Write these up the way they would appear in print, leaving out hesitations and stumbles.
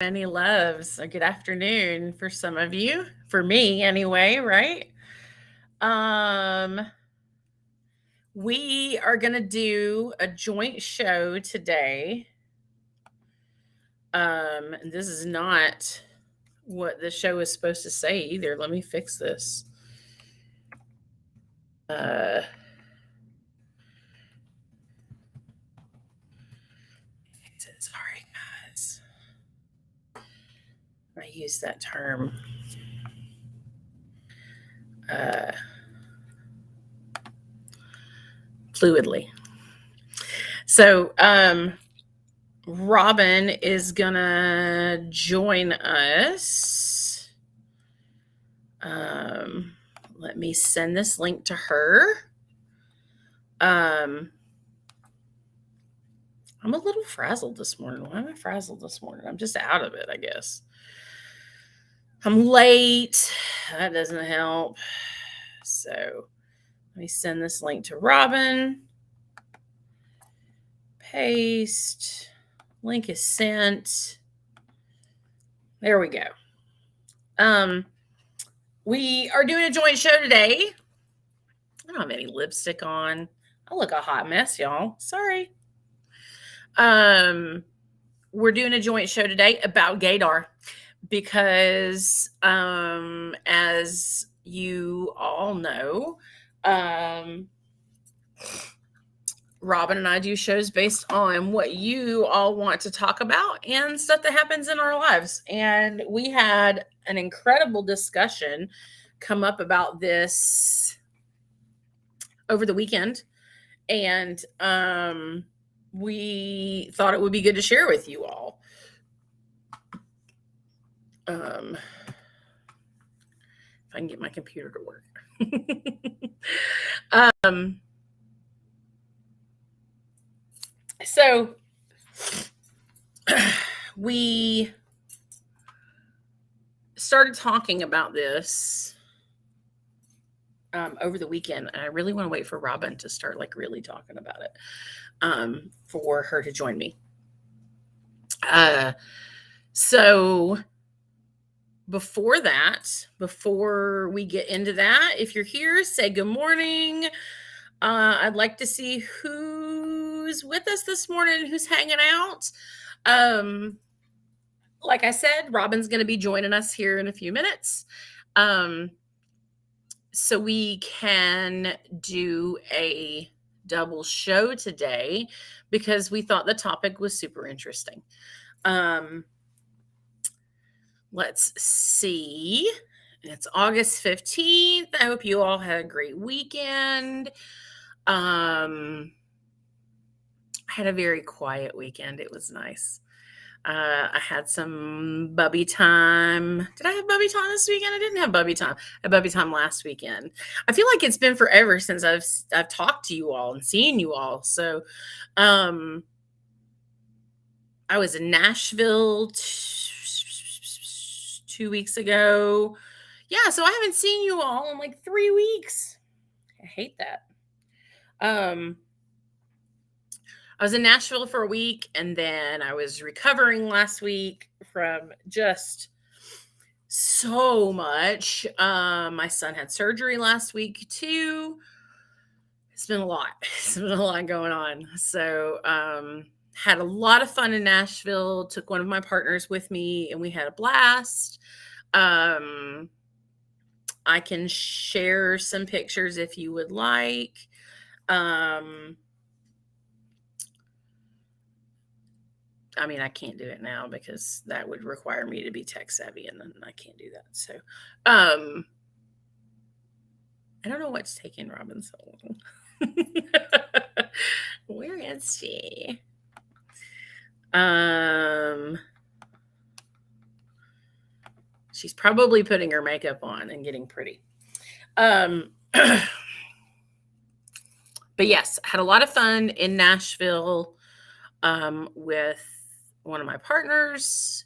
Many loves. Good afternoon for some of you. For me, anyway, right? Um, we are gonna do a joint show today. And this is not what the show is supposed to say either. Let me fix this. Uh, sorry, guys. I use that term uh, fluidly. So, Robin is gonna join us. Um, Let me send this link to her. Um, I'm a little frazzled this morning. Why am I frazzled this morning? I'm just out of it, I guess. I'm late. That doesn't help. So let me send this link to Robin. Paste. Link is sent. There we go. We are doing a joint show today. I don't have any lipstick on. I look a hot mess, y'all. Sorry. We're doing a joint show today about GAYDAR because, as you all know, Robin and I do shows based on what you all want to talk about and stuff that happens in our lives. And we had an incredible discussion come up about this over the weekend. And we thought it would be good to share with you all. If I can get my computer to work. So we started talking about this over the weekend, and I really want to wait for Robin to start really talking about it for her to join me. So before we get into that, if you're here, say good morning. I'd like to see who's with us this morning, who's hanging out. Like I said, Robin's going to be joining us here in a few minutes. So we can do a double show today because we thought the topic was super interesting. Let's see. It's August 15th. I hope you all had a great weekend. I had a very quiet weekend. It was nice. I had some bubby time. Did I have bubby time this weekend? I didn't have bubby time. I had bubby time last weekend. I feel like it's been forever since I've talked to you all and seen you all. So, I was in Nashville 2 weeks ago. Yeah, so I haven't seen you all in 3 weeks. I hate that. I was in Nashville for a week, and then I was recovering last week from just so much. My son had surgery last week too. It's been a lot. It's been a lot going on. So, had a lot of fun in Nashville. Took one of my partners with me, and we had a blast. I can share some pictures if you would like. I mean, I can't do it now because that would require me to be tech savvy, and then I can't do that. So, I don't know what's taking Robin so long. Where is she? She's probably putting her makeup on and getting pretty. But yes, had a lot of fun in Nashville with one of my partners.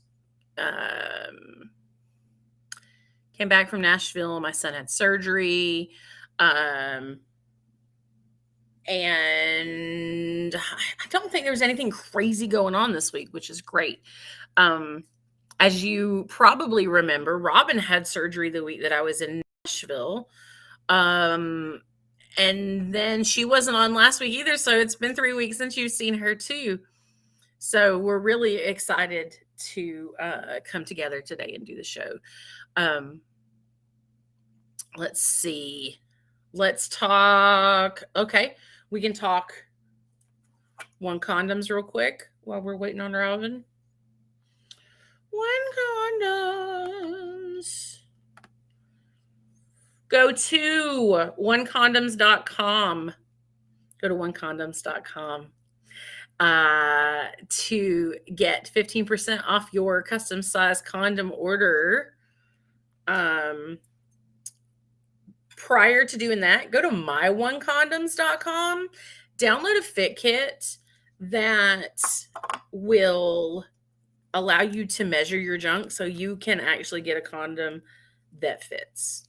Came back from Nashville. My son had surgery. And I don't think there was anything crazy going on this week, which is great. As you probably remember, Robin had surgery the week that I was in Nashville. And then she wasn't on last week either. So it's been 3 weeks since you've seen her too. So we're really excited to come together today and do the show. Let's see. Let's talk. Okay. We can talk one condoms real quick while we're waiting on Robin. One condoms. Go to onecondoms.com. Go to onecondoms.com to get 15% off your custom size condom order. Prior to doing that, go to myonecondoms.com, download a fit kit that will allow you to measure your junk so you can actually get a condom that fits.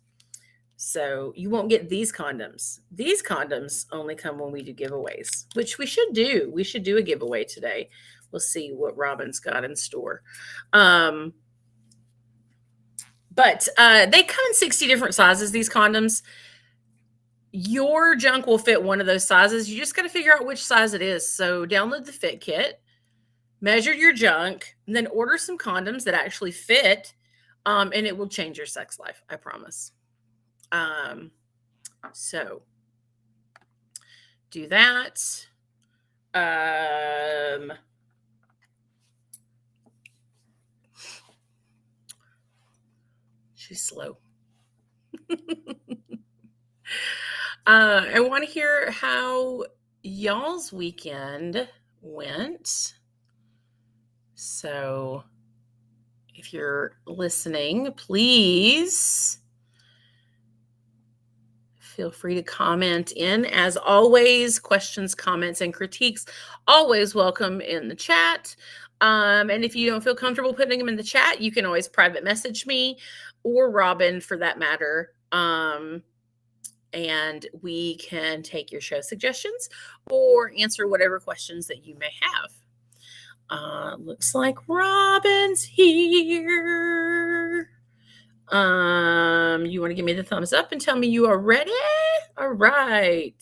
So you won't get these condoms. These condoms only come when we do giveaways, which we should do. We should do a giveaway today. We'll see what Robin's got in store. But they come in 60 different sizes, these condoms. Your junk will fit one of those sizes. You just got to figure out which size it is. So download the fit kit, measure your junk, and then order some condoms that actually fit, and it will change your sex life, I promise. So do that. She's slow. I want to hear how y'all's weekend went. So if you're listening, please feel free to comment in. As always, questions, comments, and critiques always welcome in the chat. And if you don't feel comfortable putting them in the chat, you can always private message me or Robin for that matter. And we can take your show suggestions or answer whatever questions that you may have. Looks like Robin's here. You want to give me the thumbs up and tell me you are ready? All right.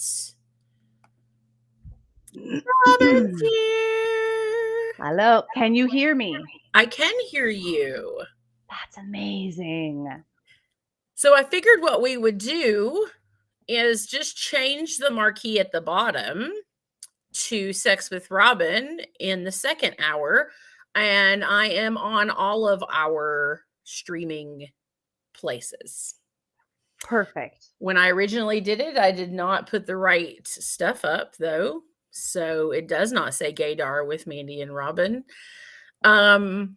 Robin's here. Hello. Can you hear me? I can hear you. That's amazing. So I figured what we would do is just change the marquee at the bottom to Sex with Robin in the second hour. And I am on all of our streaming places. Perfect. When I originally did it, I did not put the right stuff up though. So it does not say GAYDAR with Mandee and Robin. Nobody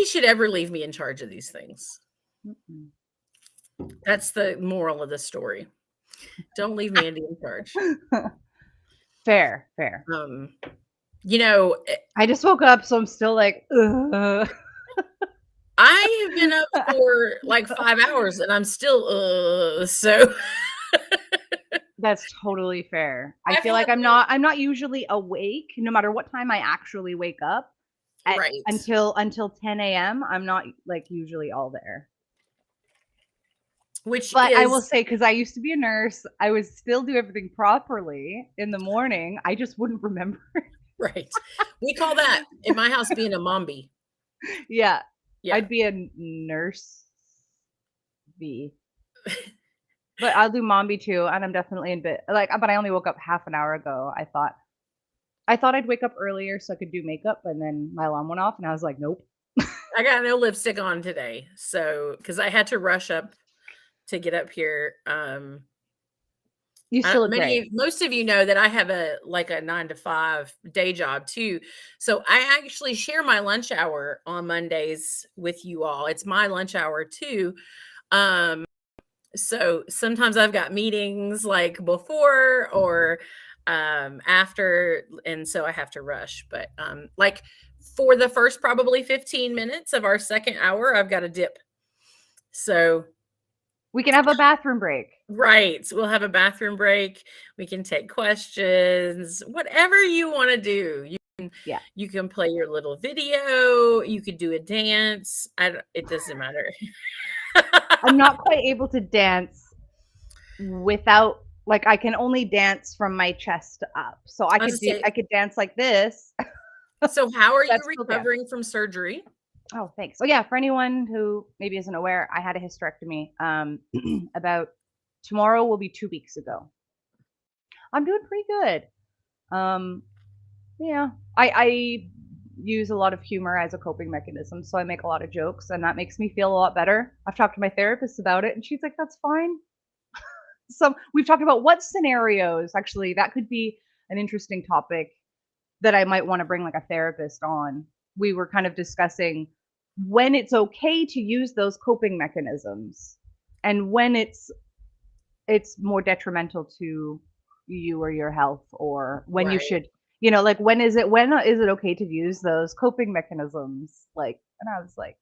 should ever leave me in charge of these things. Mm-mm. That's the moral of the story. Don't leave Mandee in charge. Fair. You know, I just woke up, so I'm still like, ugh. I have been up for like 5 hours and I'm still so That's totally fair. I feel like I'm not usually awake no matter what time I actually wake up. Right. Until 10 a.m. I'm not like usually all there. But I will say, because I used to be a nurse, I would still do everything properly in the morning. I just wouldn't remember. Right. We call that in my house being a mombi. Yeah. I'd be a nurse B. But I'll do mombi too, and I'm definitely in bed. But I only woke up half an hour ago. I thought I'd wake up earlier so I could do makeup, and then my alarm went off, and I was like, nope. I got no lipstick on today, so because I had to rush up to get up here. You still look great. Most of you know that I have a 9 to 5 day job too. So I actually share my lunch hour on Mondays with you all. It's my lunch hour too. So sometimes I've got meetings like before or after, and so I have to rush. But like for the first probably 15 minutes of our second hour, I've got a dip. So we can have a bathroom break. Right. We'll have a bathroom break. We can take questions, whatever you want to do. You Yeah. You can play your little video, you could do a dance. It doesn't matter. I'm not quite able to dance without like, I can only dance from my chest up. So I was gonna say, I could dance like this. so how are you That's still dance. recovering from surgery? Oh, thanks. So yeah, for anyone who maybe isn't aware, I had a hysterectomy, about tomorrow will be 2 weeks ago. I'm doing pretty good. Um, yeah, I use a lot of humor as a coping mechanism, so I make a lot of jokes, and that makes me feel a lot better. I've talked to my therapist about it, and she's like, "That's fine." So we've talked about what scenarios actually that could be an interesting topic that I might want to bring like a therapist on. We were kind of discussing when it's okay to use those coping mechanisms and when it's more detrimental to you or your health, or when you Right. should, like when is it okay to use those coping mechanisms? Like, and I was like,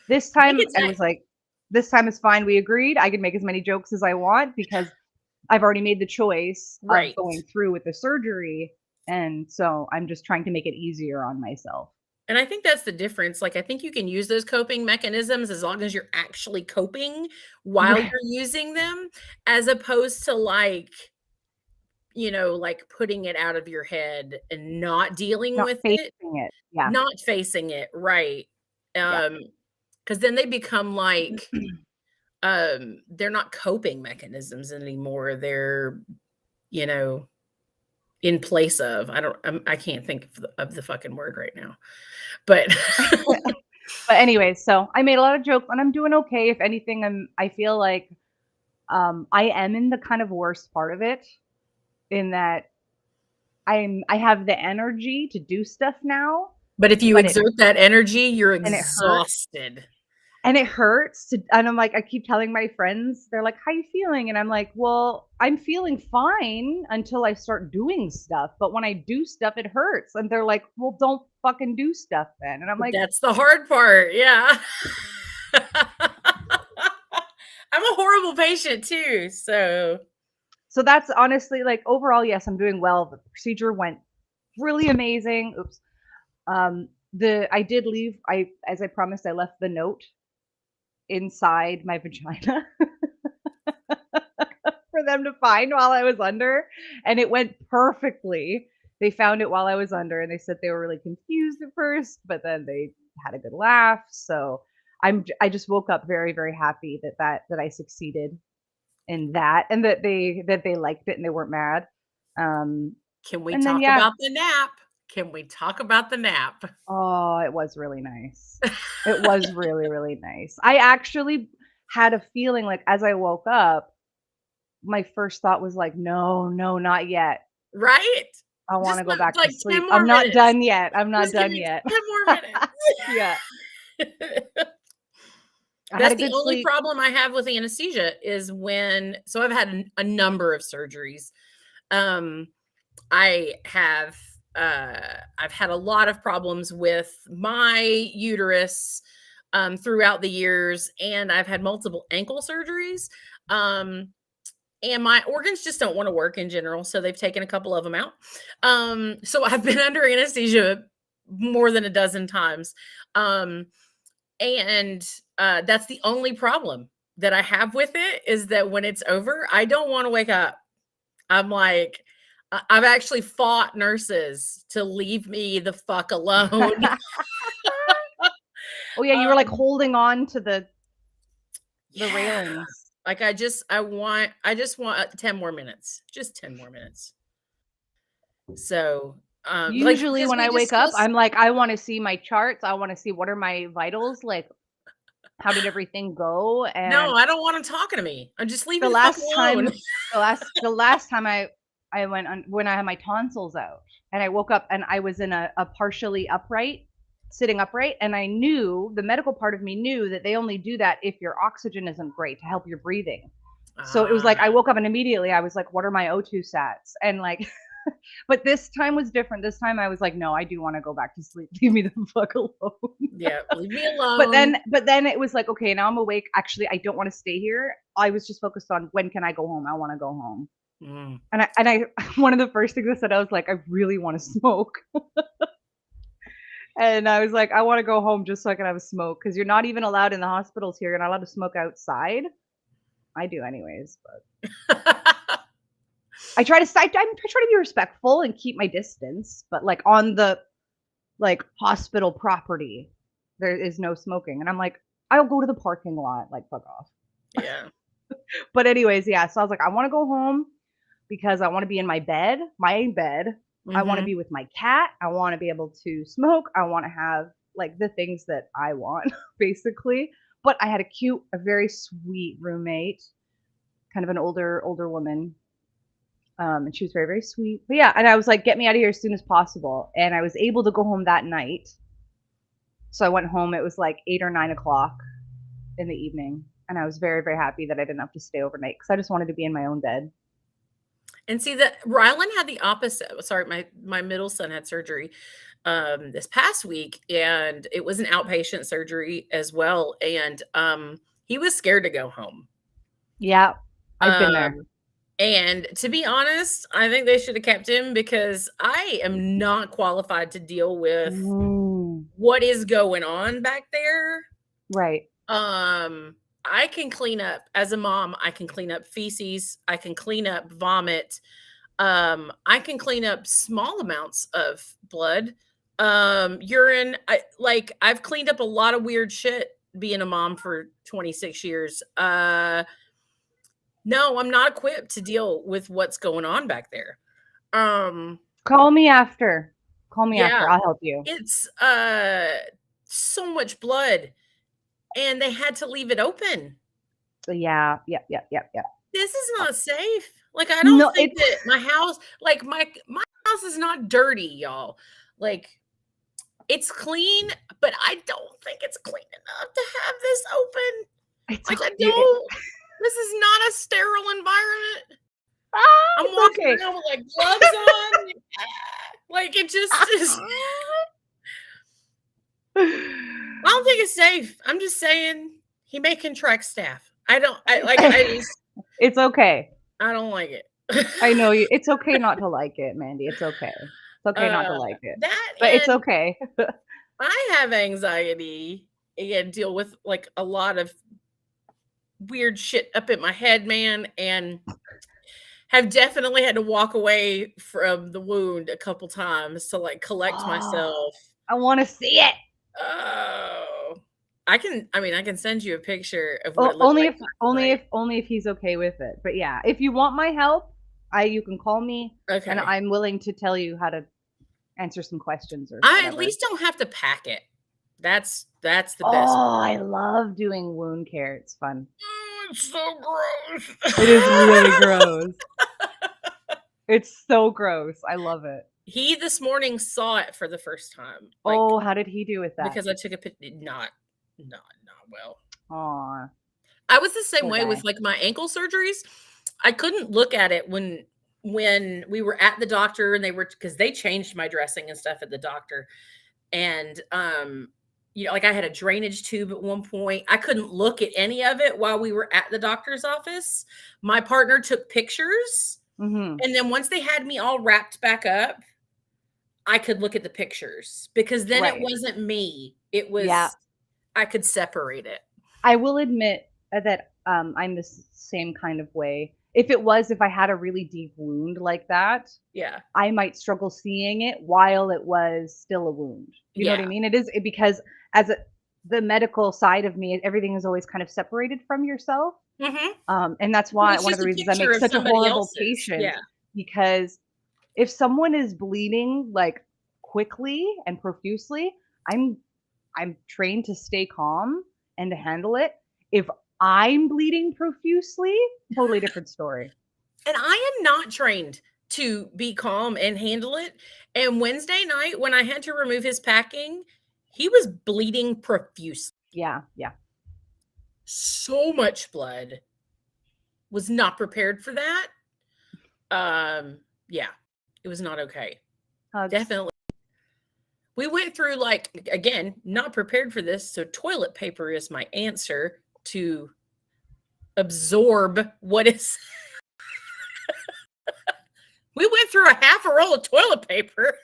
this I think time it's I was like, this time is fine. We agreed. I can make as many jokes as I want because I've already made the choice of right. going through with the surgery. And so I'm just trying to make it easier on myself. And I think that's the difference. Like, I think you can use those coping mechanisms as long as you're actually coping while Right. you're using them, as opposed to like, like putting it out of your head and not dealing Not with facing it, it. Yeah. not facing it, right. Yeah. Because then they become like, they're not coping mechanisms anymore. They're, you know, in place of. I can't think of the fucking word right now. But But anyways, so I made a lot of jokes and I'm doing okay. If anything, I feel like I am in the kind of worst part of it, in that I have the energy to do stuff now, but if you but it exert that energy, you're and it hurts. exhausted. And it hurts to, and I'm like, I keep telling my friends, they're like, "How you feeling?" And I'm like, "Well, I'm feeling fine until I start doing stuff. But when I do stuff, it hurts." And they're like, "Well, don't fucking do stuff then." And I'm like, That's the hard part, yeah. I'm a horrible patient too, so so that's honestly like overall, yes, I'm doing well. The procedure went really amazing. Oops. The I did leave. I As I promised, I left the note inside my vagina for them to find while I was under, and it went perfectly. They found it while I was under, and they said they were really confused at first, but then they had a good laugh. So I just woke up very, very happy that I succeeded in that, and that they liked it and they weren't mad. can we And then talk yeah, about the nap? Can we talk about the nap? oh, it was really nice. It was really, really nice. I actually had a feeling like as I woke up, my first thought was like, "No, no, not yet. Right? I wanna Just go back to like 10 sleep. more I'm not minutes. done yet. I'm not Just give done me yet." 10 more minutes. Yeah. I had That's a the good only sleep. problem I have with anesthesia is so I've had a number of surgeries. Um, I have, I've had a lot of problems with my uterus, throughout the years, and I've had multiple ankle surgeries. Um, and my organs just don't wanna work in general, so they've taken a couple of them out. So I've been under anesthesia more than a dozen times. Um, and, that's the only problem that I have with it, is that when it's over, I don't wanna wake up. I'm like, I've actually fought nurses to leave me the fuck alone. Oh, yeah, you were, like, Um, holding on to the yeah, railings. like, I just want, 10 more minutes, just 10 more minutes. So, like, Usually, because when we I wake up, discussed. I'm like, "I wanna see my charts. I wanna see what are my vitals, like, how did everything go?" No, And I don't want him talking to me. Just leave me the the fuck last alone. time the last time I went on when I had my tonsils out, and I woke up and I was in a partially upright, sitting upright, and I knew the medical part of me knew that they only do that if your oxygen isn't great to help your breathing. So it was like I Ah, woke up and immediately I was like, "What are my O2 sats?" And like, but this time was different. This time I was like, "No, I do want to go back to sleep. Leave me the fuck alone." yeah, leave me But alone. then it was like, "Okay, now I'm awake. Actually, I don't want to stay here." I was just focused on when can I go home? I want to go home. Mm. And I one of the first things I said, I was like, "I really wanna smoke." And I was like, I want to go home just so I can have a smoke because you're not even allowed in the hospitals here. You're not allowed to smoke outside. I do anyways, but I try to be respectful and keep my distance, but like on the like hospital property, there is no smoking. And I'm like, I'll go to the parking lot, like fuck off. Yeah. But anyways, yeah. So I was like, I want to go home because I want to be in my bed, my bed. I want to be with my cat. I want to be able to smoke. I want to have like the things that I want, basically. But I had a very sweet roommate, kind of an older woman. And she was very, very sweet. But yeah, and I was like, get me out of here as soon as possible. And I was able to go home that night. So I went home. It was like 8 or 9 o'clock in the evening. And I was very, very happy that I didn't have to stay overnight because I just wanted to be in my own bed. And see that Rylan had the opposite. Sorry, my middle son had surgery this past week, and it was an outpatient surgery as well. And he was scared to go home. Yeah, I've been there. And to be honest, I think they should have kept him because I am not qualified to deal with what is going on back there. Right. I can clean up as a mom. I can clean up feces. I can clean up vomit. I can clean up small amounts of blood, urine. I've cleaned up a lot of weird shit being a mom for 26 years. No, I'm not equipped to deal with what's going on back there. Call me after. Call me after. I'll help you. It's so much blood, and they had to leave it open. So yeah. This is not safe. Like I don't think that my house, like my house is not dirty, y'all. Like it's clean, but I don't think it's clean enough to have this open. Like I don't. This is not a sterile environment. I'm walking around with like gloves on. Like it just is. I don't think it's safe. I'm just saying he may contract staph. It's okay. I don't like it. I know you. It's okay not to like it, Mandee. It's okay. It's okay not to like it. But it's okay. I have anxiety and deal with like a lot of weird shit up in my head, man, and have definitely had to walk away from the wound a couple times to like collect myself. I want to see it. Oh, I can send you a picture of what it looks only if he's okay with it. But yeah, if you want my help, you can call me, and I'm willing to tell you how to answer some questions. Or I at least don't have to pack it. That's the best. Oh, I love doing wound care. It's fun. It's so gross. It is really gross. It's so gross. I love it. He this morning saw it for the first time. Like, how did he do with that? Because I took a picture. Not well. Aw. I was the same way with like my ankle surgeries. I couldn't look at it when we were at the doctor and because they changed my dressing and stuff at the doctor. And like I had a drainage tube at one point. I couldn't look at any of it while we were at the doctor's office. My partner took pictures. And then once they had me all wrapped back up, I could look at the pictures because then it wasn't me. It was, I could separate it. I will admit that I'm the same kind of way. If I had a really deep wound like that, I might struggle seeing it while it was still a wound. You know what I mean? It is because the medical side of me, everything is always kind of separated from yourself. And that's why one of the reasons I make such a horrible patient, because if someone is bleeding like quickly and profusely, I'm trained to stay calm and to handle it. If I'm bleeding profusely, totally different story. And I am not trained to be calm and handle it. And Wednesday night, when I had to remove his packing, he was bleeding profusely. Yeah. So much blood. Was not prepared for that. It was not okay. Definitely. We went through again, not prepared for this. So toilet paper is my answer to absorb what is. We went through a half a roll of toilet paper.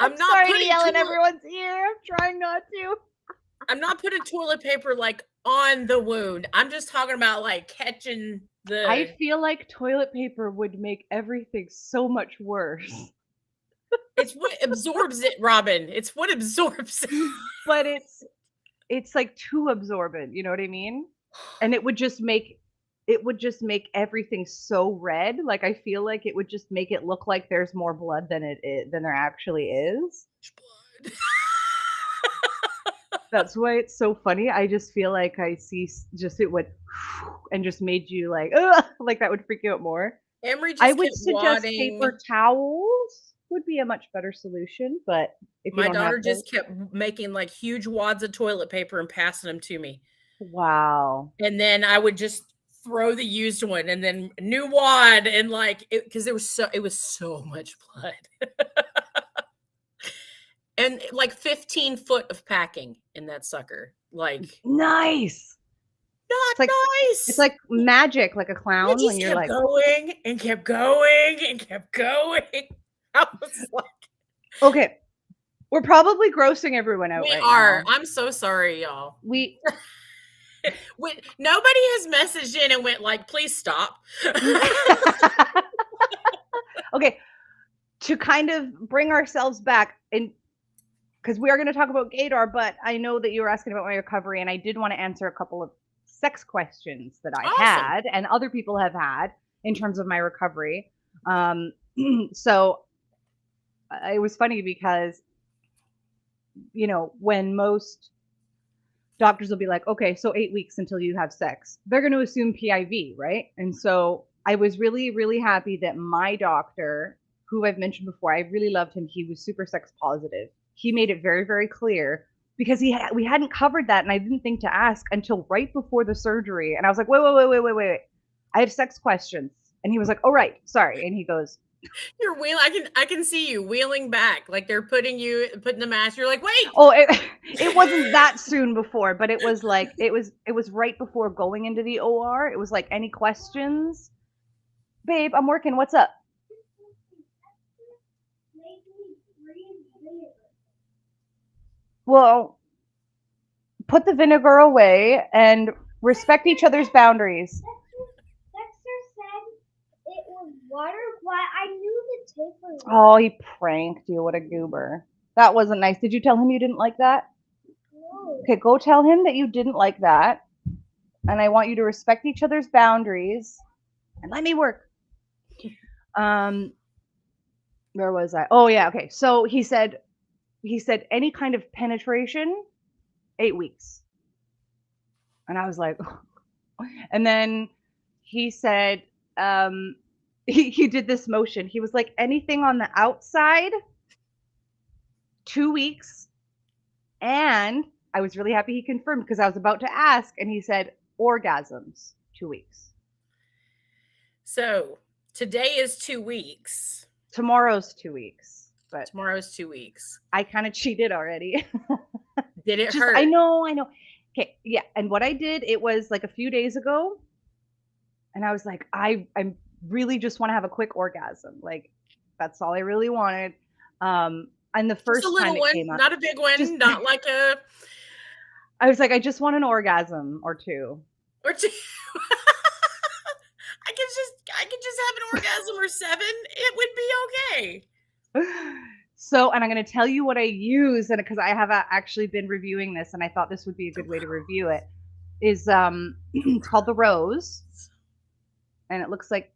I'm not sorry to yell in everyone's ear. I'm trying not to. I'm not putting toilet paper like on the wound. I'm just talking about like catching the. I feel like toilet paper would make everything so much worse. It's what absorbs it, Robin. It's what absorbs it. But it's like too absorbent, you know what I mean? And it would just make everything so red. Like I feel like it would just make it look like there's more blood than than there actually is. Blood. That's why it's so funny. I just feel like I see just it went and just made you like, ugh, like that would freak you out more. Emery just I would kept suggest wadding. paper towels would be a much better solution, but if you My don't have daughter those, just kept making like huge wads of toilet paper and passing them to me. wow. And then I would just throw the used one and then new wad and like it because it was so much blood. And like 15 foot of packing in that sucker. Like nice. Not nice. It's like magic, like a clown when you're like going and kept going and kept going. I was like, okay, we're probably grossing everyone out. We right are. now. I'm so sorry, y'all. Nobody has messaged in and went like, please stop. Okay, to kind of bring ourselves back, and because we are going to talk about GAYDAR, but I know that you were asking about my recovery, and I did want to answer a couple of sex questions that I had and other people have had in terms of my recovery. So it was funny because, you know, when most doctors will be like, okay, so 8 weeks until you have sex, they're going to assume PIV, right? And so I was really, really happy that my doctor, who I've mentioned before, I really loved him. He was super sex positive. He made it very, very clear because we hadn't covered that, and I didn't think to ask until right before the surgery. And I was like, wait. I have sex questions. And he was like, oh, right, sorry. And he goes, you're wheeling. I can see you wheeling back, like they're putting the mask. You're like, wait. Oh, it wasn't that soon before, but it was like it was right before going into the OR. It was like, any questions, babe? I'm working. What's up? Well, put the vinegar away and respect each other's boundaries. Dexter said it was water, but I knew the tape was water. Oh, he pranked you. What a goober. That wasn't nice. Did you tell him you didn't like that? No. Okay, go tell him that you didn't like that. And I want you to respect each other's boundaries. And let me work. Where was I? Oh, yeah. Okay. So he said any kind of penetration, 8 weeks. And I was like, and then he said, he did this motion. He was like, anything on the outside, 2 weeks. And I was really happy he confirmed because I was about to ask, and he said orgasms, 2 weeks. So today is 2 weeks. Tomorrow's 2 weeks. But tomorrow's 2 weeks. I kind of cheated already. Did it hurt? I know. Okay, yeah. And what I did, it was like a few days ago, and I was like, I really just want to have a quick orgasm. Like, that's all I really wanted. And the first time it came up, not a big one, not like a. I was like, I just want an orgasm or two. I could just have an orgasm or 7. It would be okay. So, and I'm going to tell you what I use, and because I have actually been reviewing this, and I thought this would be a good way to review it. Is it's called the Rose, and it looks like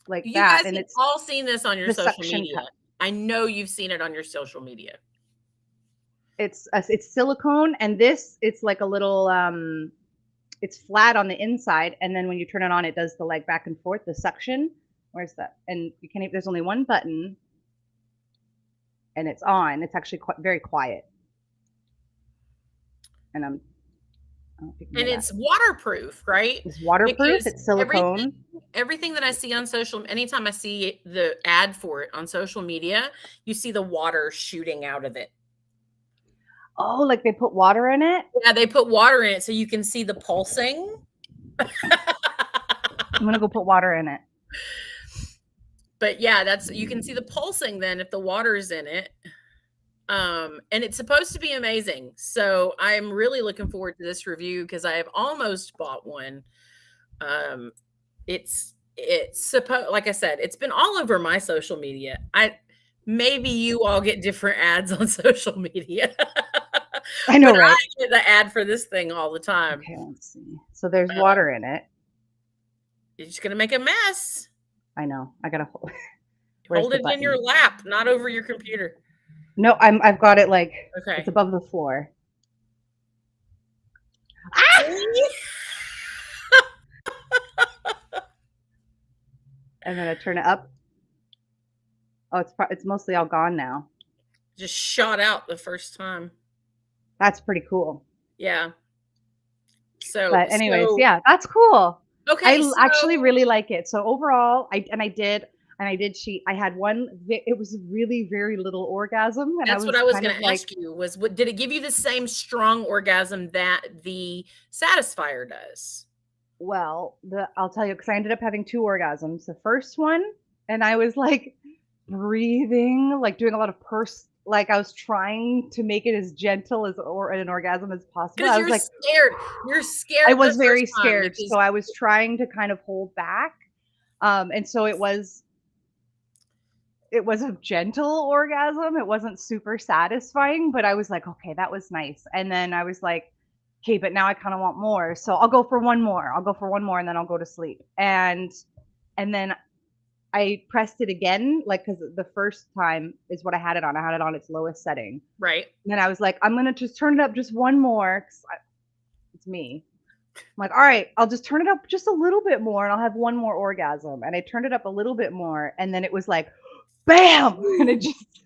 you that. Guys and it's all seen this on your social media. I know you've seen it on your social media. It's silicone, and it's like a little it's flat on the inside, and then when you turn it on, it does the like back and forth, the suction. Where's that? And you can't. There's only one button. And it's on. It's actually very quiet. And it's waterproof, right? It's waterproof. Because it's silicone. Everything that I see on anytime I see the ad for it on social media, you see the water shooting out of it. Oh, like they put water in it? Yeah, they put water in it so you can see the pulsing. I'm gonna go put water in it. But yeah, you can see the pulsing then if the water is in it. And it's supposed to be amazing. So I'm really looking forward to this review because I have almost bought one. It's supposed, like I said, it's been all over my social media. Maybe you all get different ads on social media. I know, right? I get the ad for this thing all the time. Okay, let's see. So there's water in it. You're just gonna make a mess. I know. I gotta hold. Hold it in your lap, not over your computer. No, I've got it like it's above the floor. Ah! And then I turn it up. Oh, it's mostly all gone now. Just shot out the first time. That's pretty cool. Yeah. So, but anyways, yeah, that's cool. Okay, I actually really like it. So overall, I did cheat. I had one. It was really very little orgasm, and that's what I was going to ask you. Was did it give you the same strong orgasm that the Satisfier does? Well, I'll tell you, because I ended up having 2 orgasms. The first one, and I was like breathing, like doing a lot of like I was trying to make it as gentle as an orgasm as possible. Because you're like scared. You're scared. I was very scared, so I was trying to kind of hold back. And so it was a gentle orgasm. It wasn't super satisfying, but I was like, okay, that was nice. And then I was like, okay, but now I kind of want more. So I'll go for one more. And then I'll go to sleep. And then I pressed it again, like, because the first time is what I had it on. I had it on its lowest setting. Right. And then I was like, I'm going to just turn it up just one more. It's me. I'm like, all right, I'll just turn it up just a little bit more and I'll have one more orgasm. And I turned it up a little bit more. And then it was like, bam! And it just,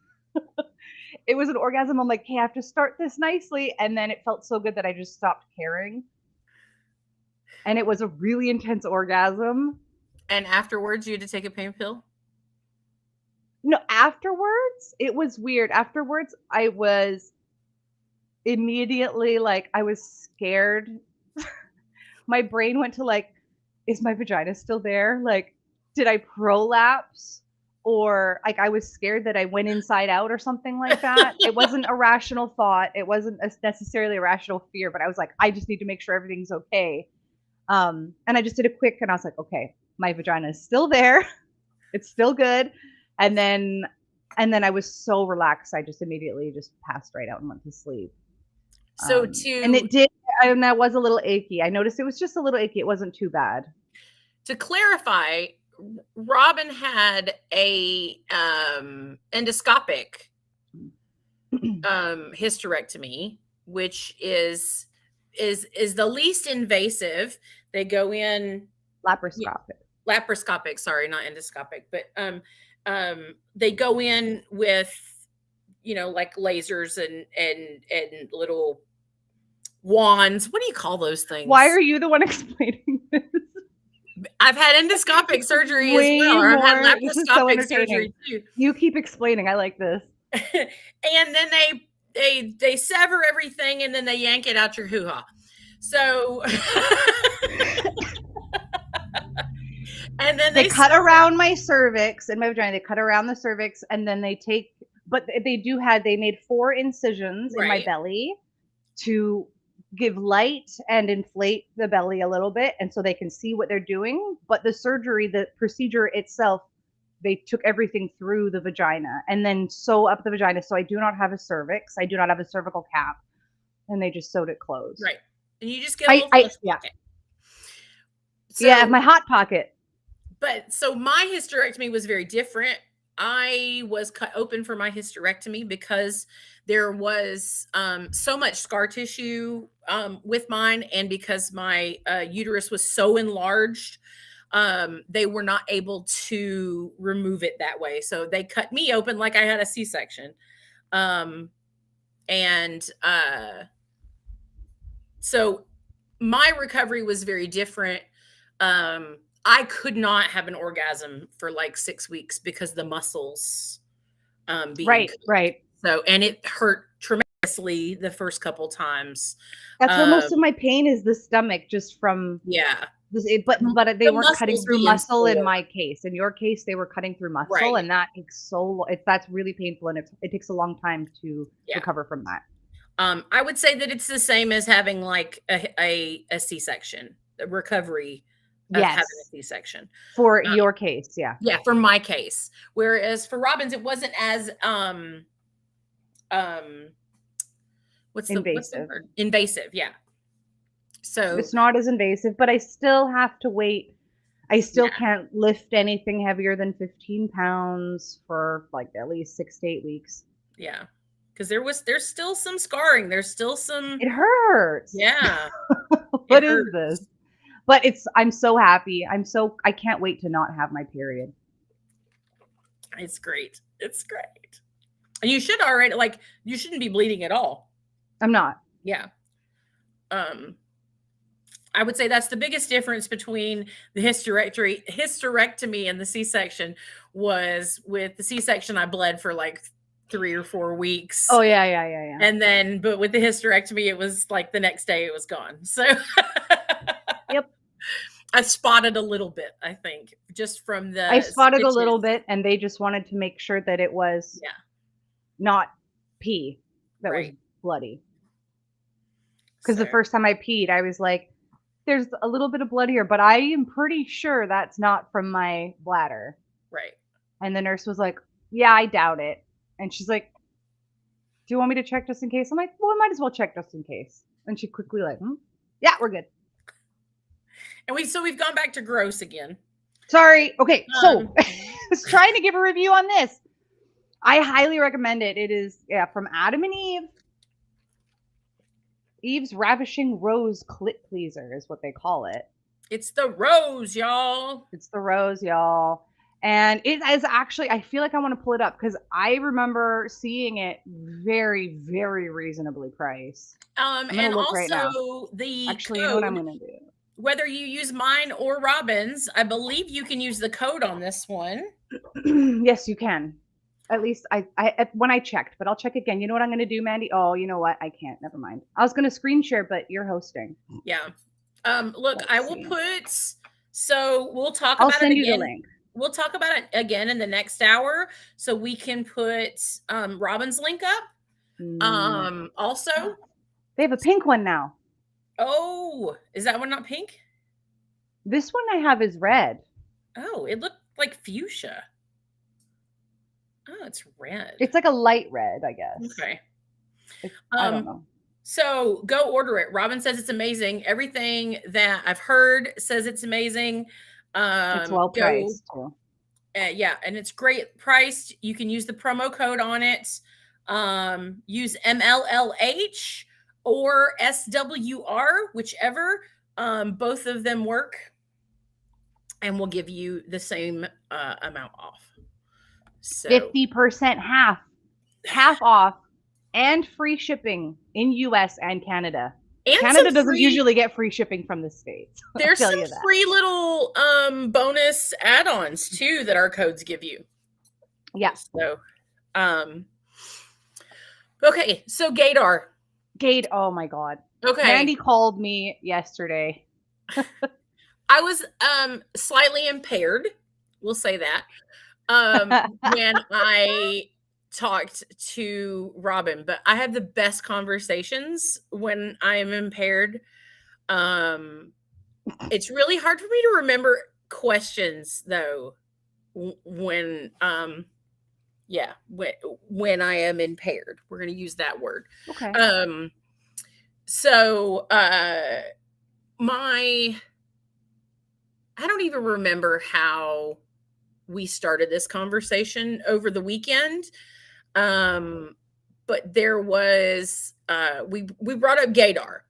it was an orgasm. I'm like, hey, I have to start this nicely. And then it felt so good that I just stopped caring. And it was a really intense orgasm. And afterwards, you had to take a pain pill? No, afterwards, it was weird. Afterwards, I was immediately like, I was scared. My brain went to like, is my vagina still there? Like, did I prolapse? Or like I was scared that I went inside out or something like that. It wasn't a rational thought. It wasn't necessarily a rational fear, but I was like, I just need to make sure everything's okay. And I just did a quick, and I was like, okay, my vagina is still there. It's still good. And then I was so relaxed. I just immediately just passed right out and went to sleep. So and it did, and that was a little achy. I noticed it was just a little achy. It wasn't too bad. To clarify, Robin had a endoscopic hysterectomy, which is the least invasive. They go in laparoscopic, sorry, not endoscopic, but they go in with, like lasers and little wands. What do you call those things? Why are you the one explaining this? I've had endoscopic surgery as well. Or I've had laparoscopic surgery too. You keep explaining. I like this. And then they sever everything and then they yank it out your hoo-ha. So and then they cut around my cervix and my vagina. They cut around the cervix and then they made 4 incisions in my belly to give light and inflate the belly a little bit, and so they can see what they're doing. But the procedure itself, they took everything through the vagina and then sew up the vagina. So I do not have a cervix. I do not have a cervical cap, and they just sewed it closed. Right, and you just get a little pocket. So, my hot pocket. But so my hysterectomy was very different. I was cut open for my hysterectomy because there was so much scar tissue with mine, and because my uterus was so enlarged, they were not able to remove it that way. So they cut me open like I had a C-section. So my recovery was very different. I could not have an orgasm for like 6 weeks because the muscles being right. So, and it hurt tremendously the first couple times. That's where most of my pain is, the stomach, just from But they weren't cutting muscles through being muscle in sore. my case. In your case, they were cutting through muscle, Right. and that takes that's really painful, and it takes a long time to recover from that. I would say that it's the same as having like a C-section, a recovery of having a C-section. For your case, yeah. Yeah, for my case. Whereas for Robin's, it wasn't as what's the word? Invasive, yeah. So it's not as invasive, but I still have to wait. I still can't lift anything heavier than 15 pounds for like at least 6 to 8 weeks. Yeah. Because there's still some scarring. There's still some. It hurts. Yeah. What is this? But I'm so happy. I can't wait to not have my period. It's great. It's great. And you should already, like, you shouldn't be bleeding at all. I'm not. Yeah. I would say that's the biggest difference between the hysterectomy and the C-section. Was with the C-section, I bled for like 3 or 4 weeks. Oh yeah. And then, but with the hysterectomy, it was like the next day it was gone. So yep. I spotted a little bit, I think, just from the I spotted stitches. A little bit, and they just wanted to make sure that it was not pee that was bloody. Because the first time I peed, I was like, there's a little bit of blood here, but I am pretty sure that's not from my bladder. Right. And the nurse was like, yeah, I doubt it. And she's like, do you want me to check just in case? I'm like, well, I might as well check just in case. And she quickly like, yeah, we're good. And we've gone back to gross again. Sorry. Okay. So I was trying to give a review on this. I highly recommend it. It is from Adam and Eve. Eve's Ravishing Rose Clit Pleaser is what they call it. It's the rose, y'all. It's the rose, y'all. And it is actually, I feel like I want to pull it up because I remember seeing it very, very reasonably priced. And also right the actually, code, you know what I'm going to do? Whether you use mine or Robin's, I believe you can use the code on this one. Yes, you can. At least I when I checked, but I'll check again. You know what I'm going to do, Mandy? Oh, you know what? I can't. Never mind. I was going to screen share, but you're hosting. Yeah. Look, I will put. So we'll talk about it again. I'll send you the link. We'll talk about it again in the next hour, so we can put Robin's link up. Also, they have a pink one now. Oh, is that one not pink? This one I have is red. Oh, it looked like fuchsia. Oh, it's red. It's like a light red, I guess. Okay. I don't know. So go order it. Robin says it's amazing. Everything that I've heard says it's amazing. It's well priced too. Yeah, and it's great priced. You can use the promo code on it. Use MLLH or SWR, whichever. Both of them work, and we'll give you the same amount off. So 50% half off, and free shipping in US and Canada. And Canada doesn't usually get free shipping from the States. There's some free little bonus add-ons too that our codes give you. Yeah. So okay, so GAYDAR. Oh my God. Okay. Mandy called me yesterday. I was slightly impaired. We'll say that. When I talked to Robin, but I have the best conversations when I am impaired. It's really hard for me to remember questions though when when I am impaired. We're going to use that word. Okay. So I don't even remember how we started this conversation over the weekend. But there was, we brought up GAYDAR.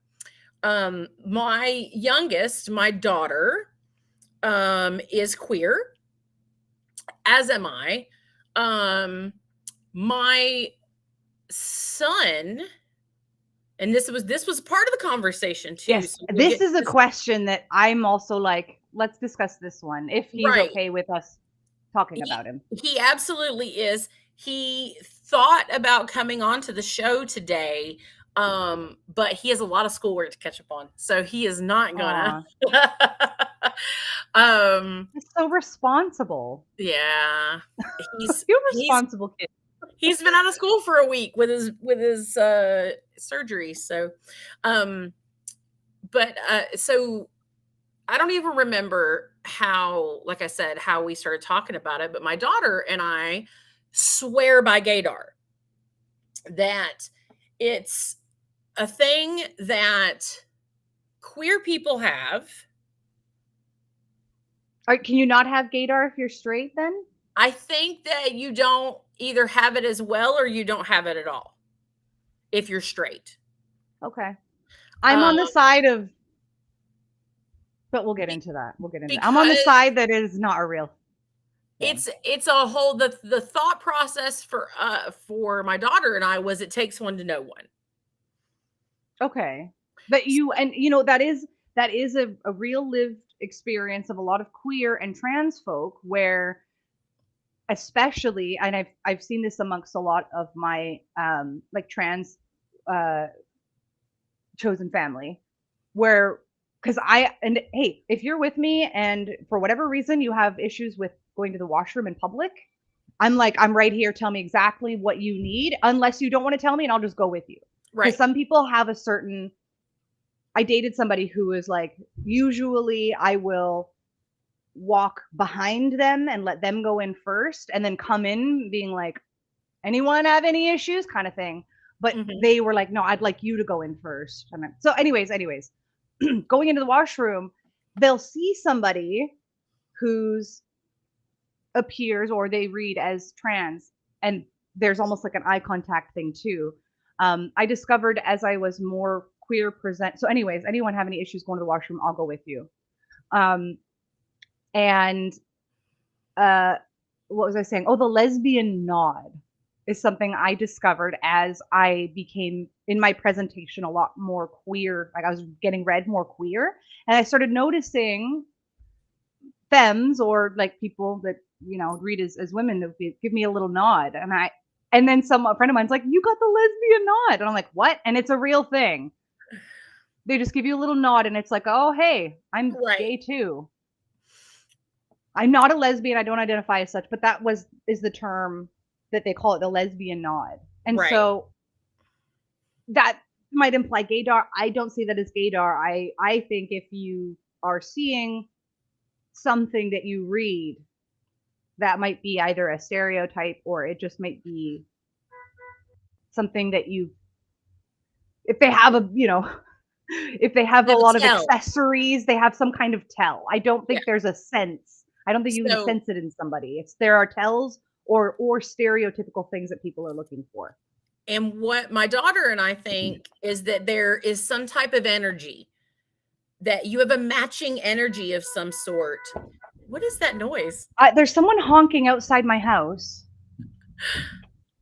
My youngest, my daughter, is queer, as am I. My son, and this was part of the conversation too. Yes, so this is a question that I'm also like, let's discuss this one if he's okay with us talking about him. He absolutely is. He thought about coming on to the show today, but he has a lot of schoolwork to catch up on, so he is not gonna. It's so responsible. Yeah. You're a responsible kid. He's been out of school for a week with his surgery. So, so I don't even remember how, like I said, how we started talking about it, but my daughter and I swear by GAYDAR that it's a thing that queer people have. Can you not have GAYDAR if you're straight then? I think that you don't either have it as well or you don't have it at all if you're straight. Okay. I'm on the side of, but we'll get into that. I'm on the side that is not a real thing. It's a whole, the thought process for my daughter and I was it takes one to know one. Okay. But that is a real lived experience of a lot of queer and trans folk where, especially, and I've seen this amongst a lot of my like trans chosen family, where, because hey, if you're with me and for whatever reason you have issues with going to the washroom in public, I'm right here, tell me exactly what you need, unless you don't want to tell me and I'll just go with you. Right. Because some people have a certain, I dated somebody who was like, usually I will walk behind them and let them go in first and then come in being like, anyone have any issues kind of thing. But they were like, no, I'd like you to go in first. So anyways, going into the washroom, they'll see somebody who's appears or they read as trans, and there's almost like an eye contact thing too. I discovered as I was more queer present. So anyways, anyone have any issues going to the washroom, I'll go with you. And what was I saying? Oh, the lesbian nod is something I discovered as I became in my presentation a lot more queer. Like I was getting read more queer, and I started noticing femmes or like people that read as women that would give me a little nod, and then a friend of mine's like, "You got the lesbian nod," and I'm like, "What?" And it's a real thing. They just give you a little nod, and it's like, "Oh, hey, I'm gay too." I'm not a lesbian. I don't identify as such, but that is the term that they call it, the lesbian nod. And so that might imply gaydar. I don't see that as gaydar. I think if you are seeing something that you read, that might be either a stereotype or it just might be something that if they have if they have a lot of accessories, they have some kind of tell. I don't think there's a sense. I don't think you can sense it in somebody. There are tells or stereotypical things that people are looking for. And what my daughter and I think is that there is some type of energy, that you have a matching energy of some sort. What is that noise? There's someone honking outside my house.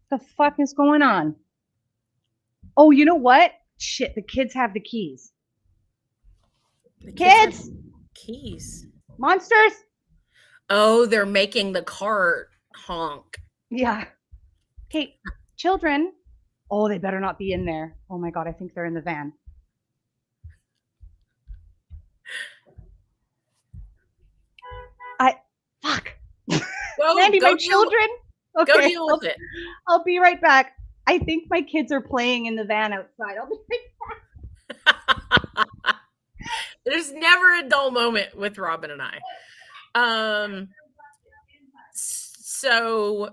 The fuck is going on? Oh, you know what? Shit, the kids have the keys. The kids! Keys. Monsters! Oh, they're making the cart honk. Yeah. Okay, children. Oh, they better not be in there. Oh my God, I think they're in the van. Fuck. Mandy, my children. Okay, go deal with it. I'll be right back. I think my kids are playing in the van outside. I'll be right back. There's never a dull moment with Robin and I. So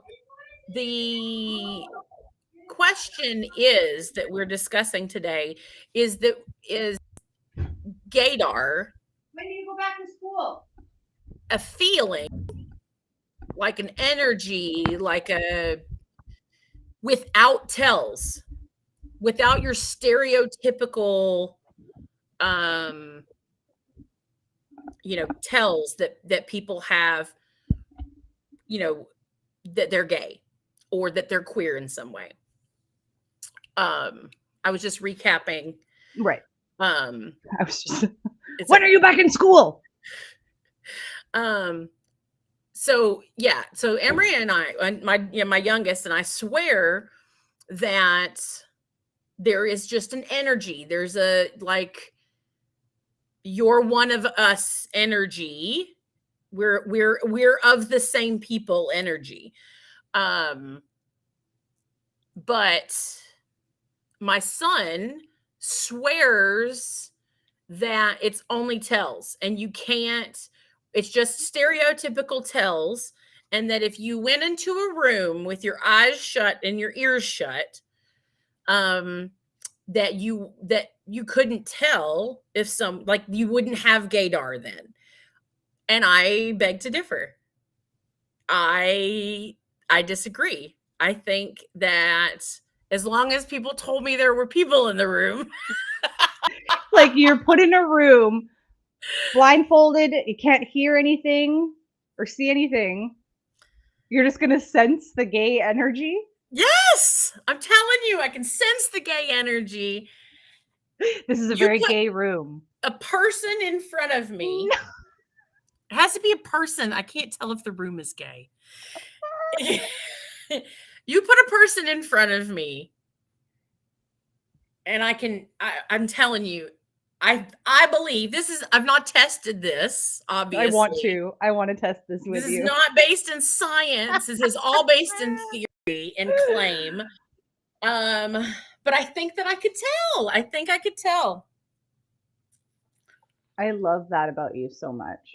the question that we're discussing today is gaydar. When do you go back to school? A feeling, like an energy, like without tells, without your stereotypical tells that people have, that they're gay or that they're queer in some way. I was just recapping. Right. I was just when are you back in school? So Emery and I, and my youngest, and I swear that there is just an energy. There's a, like, you're one of us energy. We're of the same people energy. But my son swears that it's only tells, and you can't, it's just stereotypical tells, and that if you went into a room with your eyes shut and your ears shut, that you couldn't tell if like you wouldn't have gaydar then. And I beg to differ. I disagree. I think that as long as people told me there were people in the room. Like you're put in a room, blindfolded, you can't hear anything or see anything. You're just going to sense the gay energy? Yes! I'm telling you, I can sense the gay energy. This is a very gay room. A person in front of me. No. It has to be a person. I can't tell if the room is gay. You put a person in front of me, and I'm telling you, I believe this is, I've not tested this, obviously. I want to test this with you. This is not based in science. This is all based in theory and claim. But I think that I could tell. I think I could tell. I love that about you so much.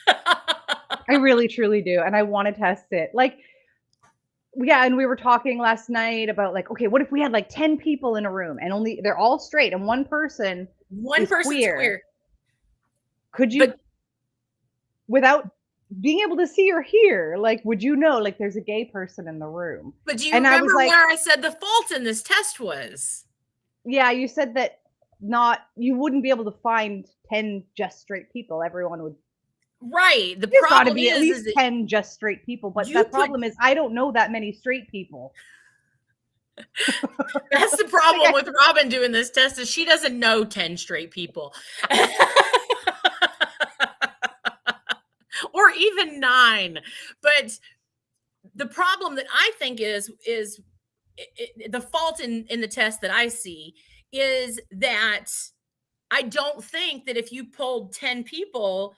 I really, truly do. And I want to test it. Like, yeah, and we were talking last night about like, okay, what if we had like 10 people in a room and they're all straight and one person's queer. Could you, without being able to see or hear, like, would you know, like, there's a gay person in the room? But do you remember where I said the fault in this test was? Yeah, you said that you wouldn't be able to find 10 just straight people. Everyone would. Right. The There's problem got to be at least 10 just straight people. But the problem is I don't know that many straight people. That's the problem with Robin doing this test, is she doesn't know 10 straight people. Or even 9. But the problem that I think is the fault in the test that I see is that I don't think that if you pulled 10 people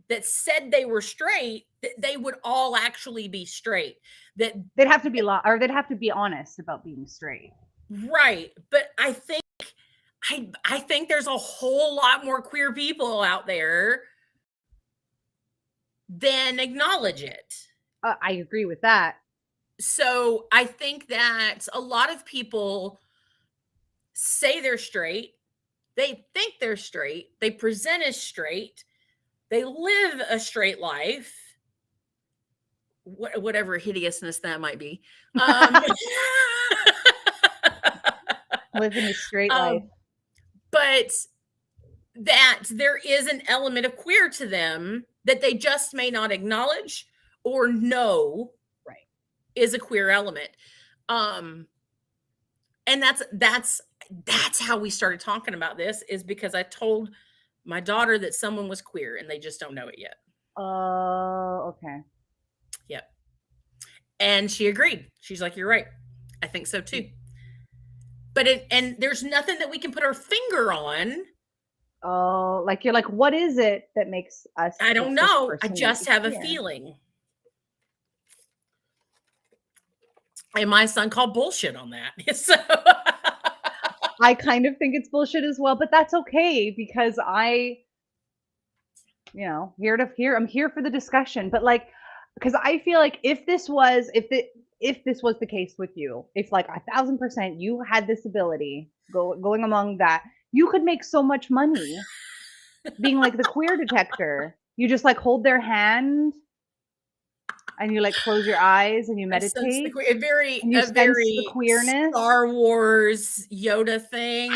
that said they were straight, that they would all actually be straight. That they'd have to be they'd have to be honest about being straight. Right. But I think there's a whole lot more queer people out there than acknowledge it. I agree with that. So I think that a lot of people say they're straight. They think they're straight. They present as straight. They live a straight life, whatever hideousness that might be. Living a straight life. But that there is an element of queer to them that they just may not acknowledge or know is a queer element. And that's how we started talking about this, is because I told my daughter that someone was queer and they just don't know it yet. Oh, okay. Yep. And she agreed. She's like, you're right. I think so too. But and there's nothing that we can put our finger on. Oh, like you're like, what is it that makes us? I don't know. I just have a feeling. And my son called bullshit on that. So I kind of think it's bullshit as well, but that's okay because I'm here for the discussion. But like, because I feel like if this was the case with you, if like 1,000% you had this ability going among that, you could make so much money being like the queer detector. You just like hold their hand and you like close your eyes and you meditate. A very the queerness. Star Wars Yoda thing.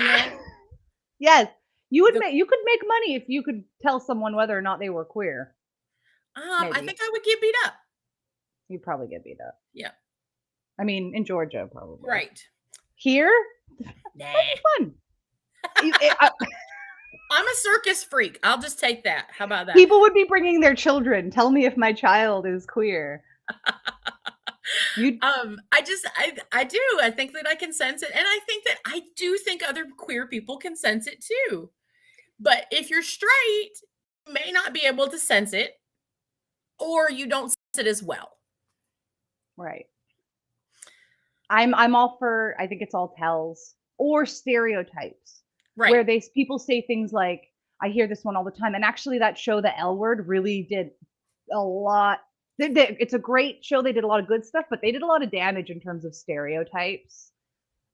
Yes, you could make money if you could tell someone whether or not they were queer. I think I would get beat up. You'd probably get beat up. Yeah. I mean, in Georgia, probably. Right. Here, nah. Fun. I'm a circus freak. I'll just take that. How about that? People would be bringing their children. Tell me if my child is queer. I do. I think that I can sense it. And I think that I do think other queer people can sense it too. But if you're straight, you may not be able to sense it, or you don't sense it as well. Right. I'm all for, I think it's all tells or stereotypes. Right. Where people say things like, I hear this one all the time. And actually that show, The L Word, really did a lot. It's a great show. They did a lot of good stuff, but they did a lot of damage in terms of stereotypes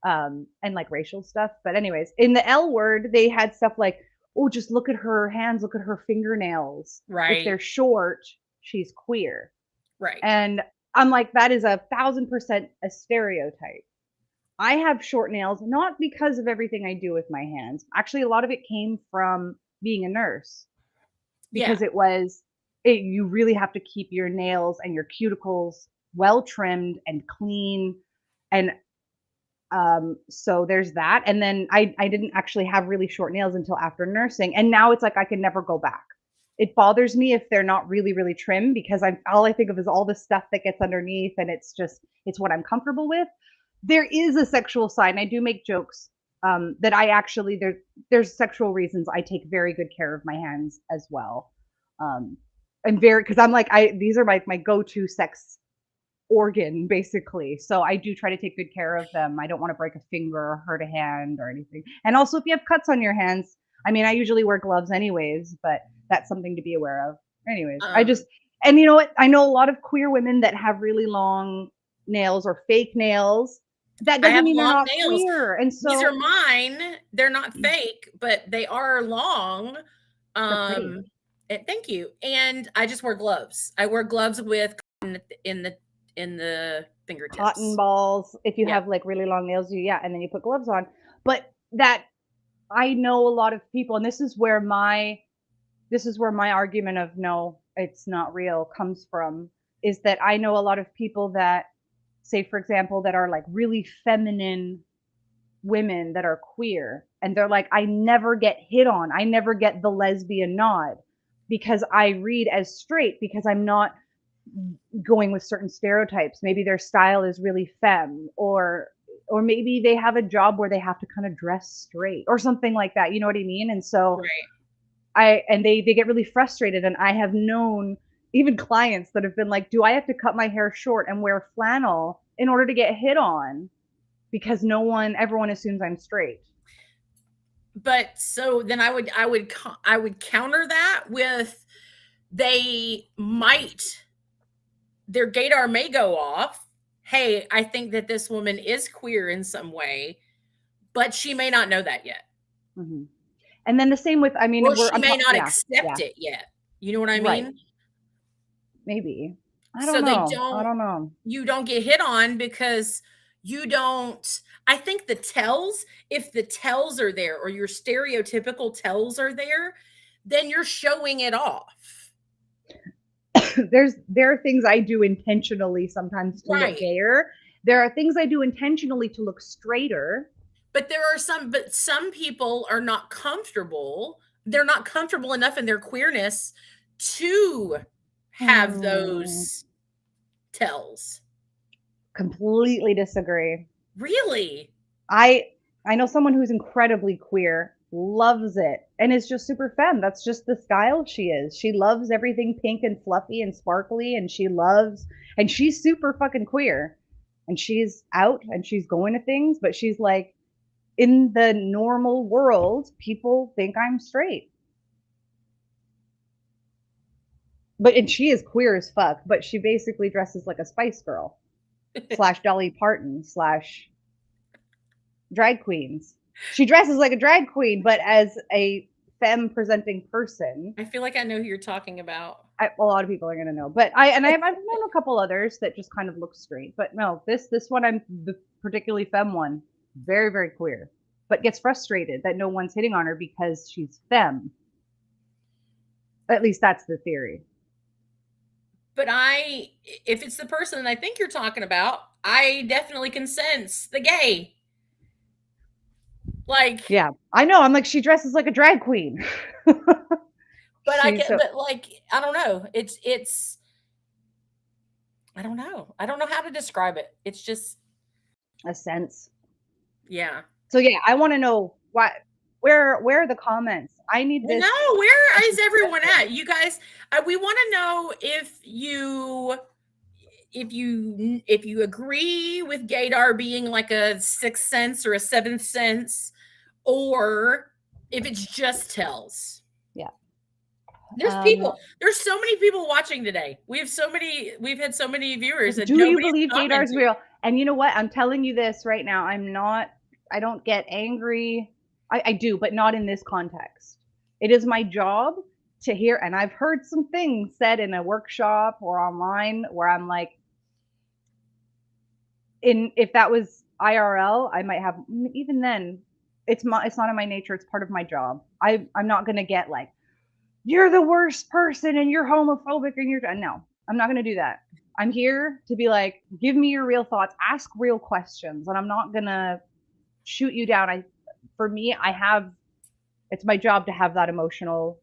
and like racial stuff. But anyways, in The L Word, they had stuff like, oh, just look at her hands, look at her fingernails. Right. If they're short, she's queer. Right. And I'm like, that is 1,000% a stereotype. I have short nails, not because of everything I do with my hands. Actually, a lot of it came from being a nurse. Because you really have to keep your nails and your cuticles well trimmed and clean. And so there's that. And then I didn't actually have really short nails until after nursing. And now it's like I can never go back. It bothers me if they're not really, really trim, because all I think of is all the stuff that gets underneath, and it's what I'm comfortable with. There is a sexual side, and I do make jokes that I actually, there's sexual reasons I take very good care of my hands as well. Because I'm like, these are my go-to sex organ, basically. So I do try to take good care of them. I don't want to break a finger or hurt a hand or anything. And also, if you have cuts on your hands, I mean, I usually wear gloves anyways, but that's something to be aware of. Anyways, and you know what? I know a lot of queer women that have really long nails or fake nails. That doesn't mean they're not queer. And so these are mine. They're not fake, but they are long. Thank you. And I just wear gloves. I wear gloves with in the fingertips. Cotton balls. If you have like really long nails, and then you put gloves on. But that, I know a lot of people, and this is where my argument of no, it's not real comes from, is that I know a lot of people that say, for example, that are like really feminine women that are queer, and they're like, I never get hit on. I never get the lesbian nod because I read as straight, because I'm not going with certain stereotypes. Maybe their style is really femme, or maybe they have a job where they have to kind of dress straight or something like that. You know what I mean? And so they get really frustrated. And I have known even clients that have been like, do I have to cut my hair short and wear flannel in order to get hit on? Because everyone assumes I'm straight. But so then I would counter that with, their gaydar may go off. Hey, I think that this woman is queer in some way, but she may not know that yet. Mm-hmm. And then the same with, I mean, she may not accept it yet. You know what I mean? Right. Maybe. I don't know. You don't get hit on because you don't. I think if the tells are there, or your stereotypical tells are there, then you're showing it off. There are things I do intentionally sometimes to look gayer. There are things I do intentionally to look straighter. But some people are not comfortable. They're not comfortable enough in their queerness to have those tells. Completely disagree. Really? I know someone who's incredibly queer, loves it, and is just super femme. That's just the style she is. She loves everything pink and fluffy and sparkly, and she's super fucking queer. And she's out and she's going to things, but she's like, in the normal world, people think I'm straight. And she is queer as fuck, but she basically dresses like a Spice Girl / Dolly Parton / drag queens. She dresses like a drag queen, but as a femme presenting person. I feel like I know who you're talking about. A lot of people are going to know, but I've known a couple others that just kind of look straight, but no, this one, I'm the particularly femme one, very, very queer, but gets frustrated that no one's hitting on her because she's femme. At least that's the theory. But if it's the person I think you're talking about, I definitely can sense the gay. Like, yeah, I know. I'm like, she dresses like a drag queen. But I don't know. It's I don't know. I don't know how to describe it. It's just a sense. Yeah. So yeah, I want to know where are the comments I need this. No, where is everyone at? You guys, we want to know if you agree with GAYDAR being like a sixth sense or a seventh sense, or if it's just tells. Yeah. There's so many people watching today. We've had so many viewers. Do you believe GAYDAR is real? And you know what? I'm telling you this right now. I don't get angry. I do, but not in this context. It is my job to hear, and I've heard some things said in a workshop or online where I'm like, if that was IRL, I might have, even then, it's not in my nature. It's part of my job. I'm not going to get like, you're the worst person and you're homophobic and no, I'm not going to do that. I'm here to be like, give me your real thoughts, ask real questions, and I'm not going to shoot you down. It's my job to have that emotional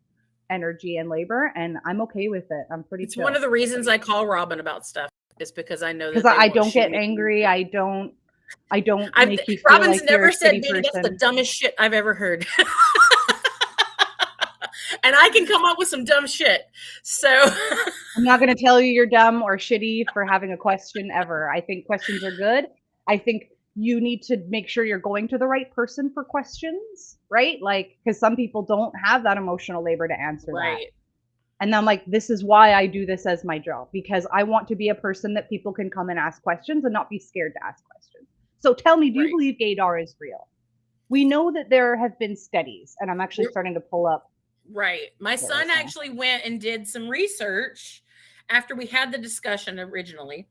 energy and labor, and I'm okay with it. I'm pretty It's chill. one of the reasons I call Robin about stuff, is because I know that I don't get angry. I don't make you feel Robin's like never you're a said, shitty "Baby, that's the person." dumbest shit I've ever heard." And I can come up with some dumb shit. So I'm not going to tell you you're dumb or shitty for having a question ever. I think questions are good. I think you need to make sure you're going to the right person for questions, right? Like, because some people don't have that emotional labor to answer that. And I'm like, this is why I do this as my job, because I want to be a person that people can come and ask questions and not be scared to ask questions. So tell me, do you believe GAYDAR is real? We know that there have been studies, and I'm actually starting to pull up. Right. My son actually went and did some research after we had the discussion originally.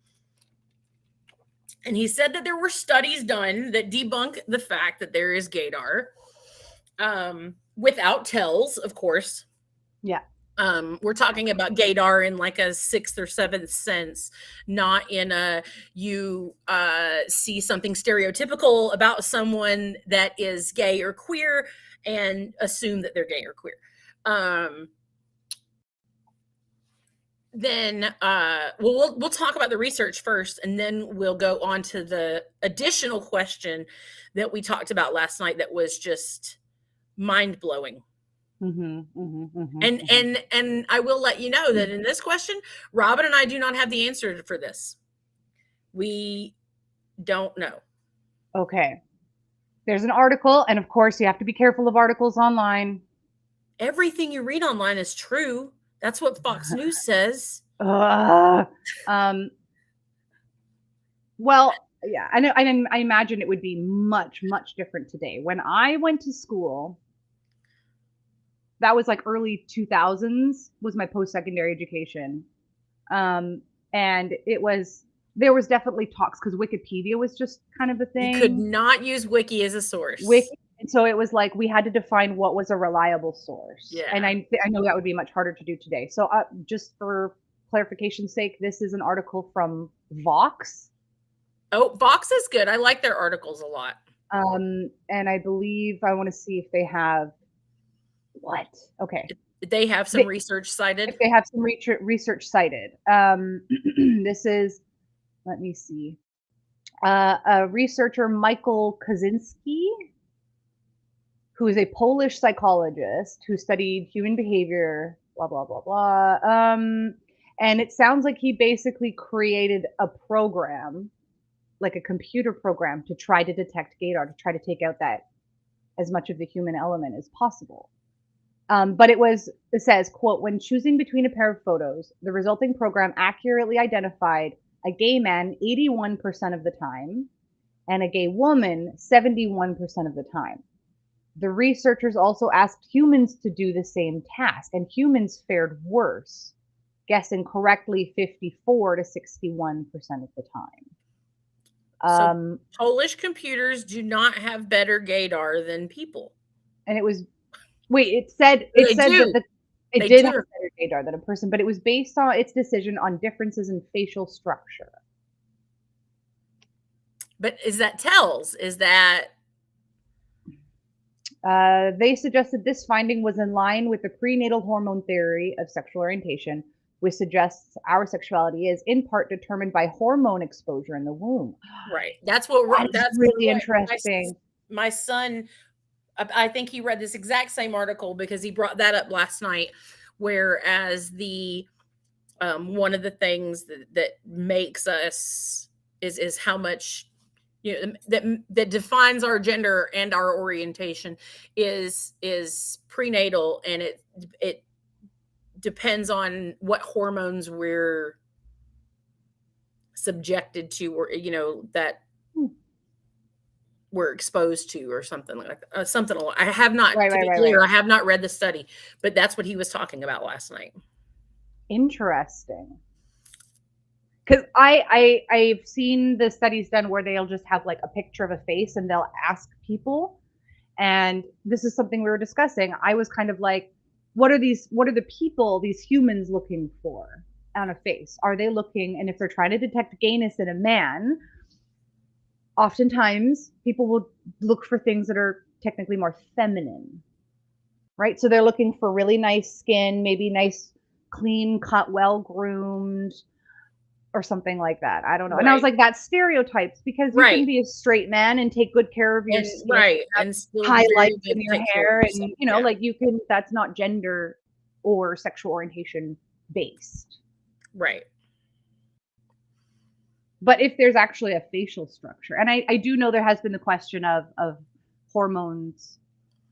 And he said that there were studies done that debunk the fact that there is GAYDAR, without tells, of course. Yeah. We're talking about GAYDAR in like a sixth or seventh sense, not in you see something stereotypical about someone that is gay or queer and assume that they're gay or queer. Then we'll talk about the research first, and then we'll go on to the additional question that we talked about last night that was just mind-blowing. And I will let you know that in this question, Robin and I do not have the answer for this. We don't know. Okay. There's an article, and of course you have to be careful of articles online. Everything you read online is true. That's what Fox News says. Well, yeah, I know. I imagine it would be much, much different today. When I went to school, that was like early 2000s was my post-secondary education. And there was definitely talks, because Wikipedia was just kind of a thing. You could not use Wiki as a source. And so it was like we had to define what was a reliable source. Yeah. And I know that would be much harder to do today. So just for clarification's sake, this is an article from Vox. Oh, Vox is good. I like their articles a lot. And I believe, I want to see if they have what? Okay. They have some research cited. If they have some research cited. This is, let me see. A researcher, Michael Kaczynski, who is a Polish psychologist who studied human behavior, blah, blah, blah, blah. And it sounds like he basically created a program, like a computer program, to try to detect GAYDAR, to try to take out that as much of the human element as possible. But it says, quote, when choosing between a pair of photos, the resulting program accurately identified a gay man 81% of the time and a gay woman 71% of the time. The researchers also asked humans to do the same task, and humans fared worse, guessing correctly 54 to 61% of the time. So Polish computers do not have better GAYDAR than people. And it was, it said that it did have better GAYDAR than a person, but it was based on its decision on differences in facial structure. But is that tells? Is that... They suggested this finding was in line with the prenatal hormone theory of sexual orientation, which suggests our sexuality is in part determined by hormone exposure in the womb. Right. That's really interesting. My son I think he read this exact same article because he brought that up last night. Whereas the one of the things that makes us is how much, you know, that defines our gender and our orientation is prenatal, and it depends on what hormones we're subjected to, or that we're exposed to, or something like that. Something along. I have not, to be clear, I have not read the study, but that's what he was talking about last night. Interesting. Because I've seen the studies done where they'll just have like a picture of a face and they'll ask people, and this is something we were discussing. I was kind of like, what are the people, these humans, looking for on a face? Are they looking, and if they're trying to detect gayness in a man, oftentimes people will look for things that are technically more feminine, right? So they're looking for really nice skin, maybe nice, clean cut, well groomed, or something like that. I don't know. Right. And I was like, that's stereotypes, because you can be a straight man and take good care of your skin, right, and highlights in your hair, and like you can. That's not gender or sexual orientation based, right? But if there's actually a facial structure, and I do know there has been the question of hormones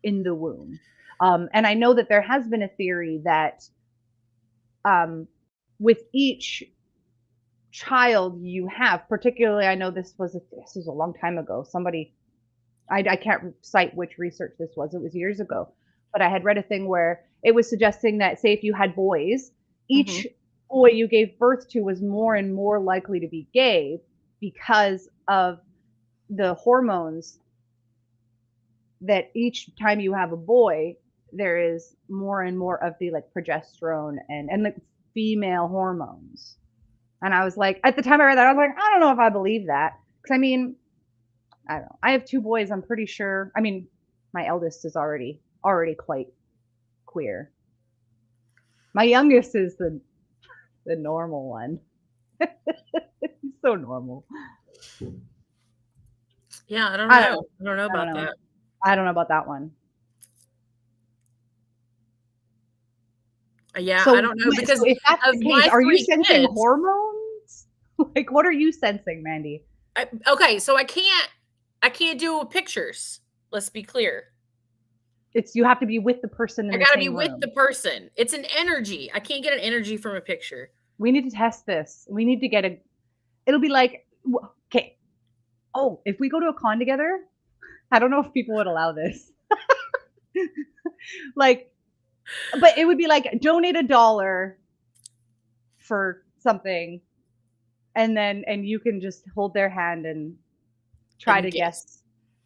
in the womb, and I know that there has been a theory that with each child you have, particularly, I know this was a long time ago. Somebody, I can't cite which research this was. It was years ago, but I had read a thing where it was suggesting that, say, if you had boys, each boy you gave birth to was more and more likely to be gay because of the hormones, that each time you have a boy, there is more and more of the like progesterone and like female hormones. And I was like, at the time I read that, I was like, I don't know if I believe that. Because I mean, I don't know. I have 2 boys. I'm pretty sure. I mean, my eldest is already quite queer. My youngest is the normal one. He's so normal. Yeah, I don't know. I don't know about that. I don't know about that one. Yeah, so, I don't know, because if that's the case, are you sensing hormones? Like, what are you sensing, Mandee? Okay, so I can't do pictures. Let's be clear. You have to be with the person. I gotta be with the person. It's an energy. I can't get an energy from a picture. We need to test this. We need to get it'll be like, okay. Oh, if we go to a con together, I don't know if people would allow this. Like, but it would be like, donate $1 for something, and you can just hold their hand and try to guess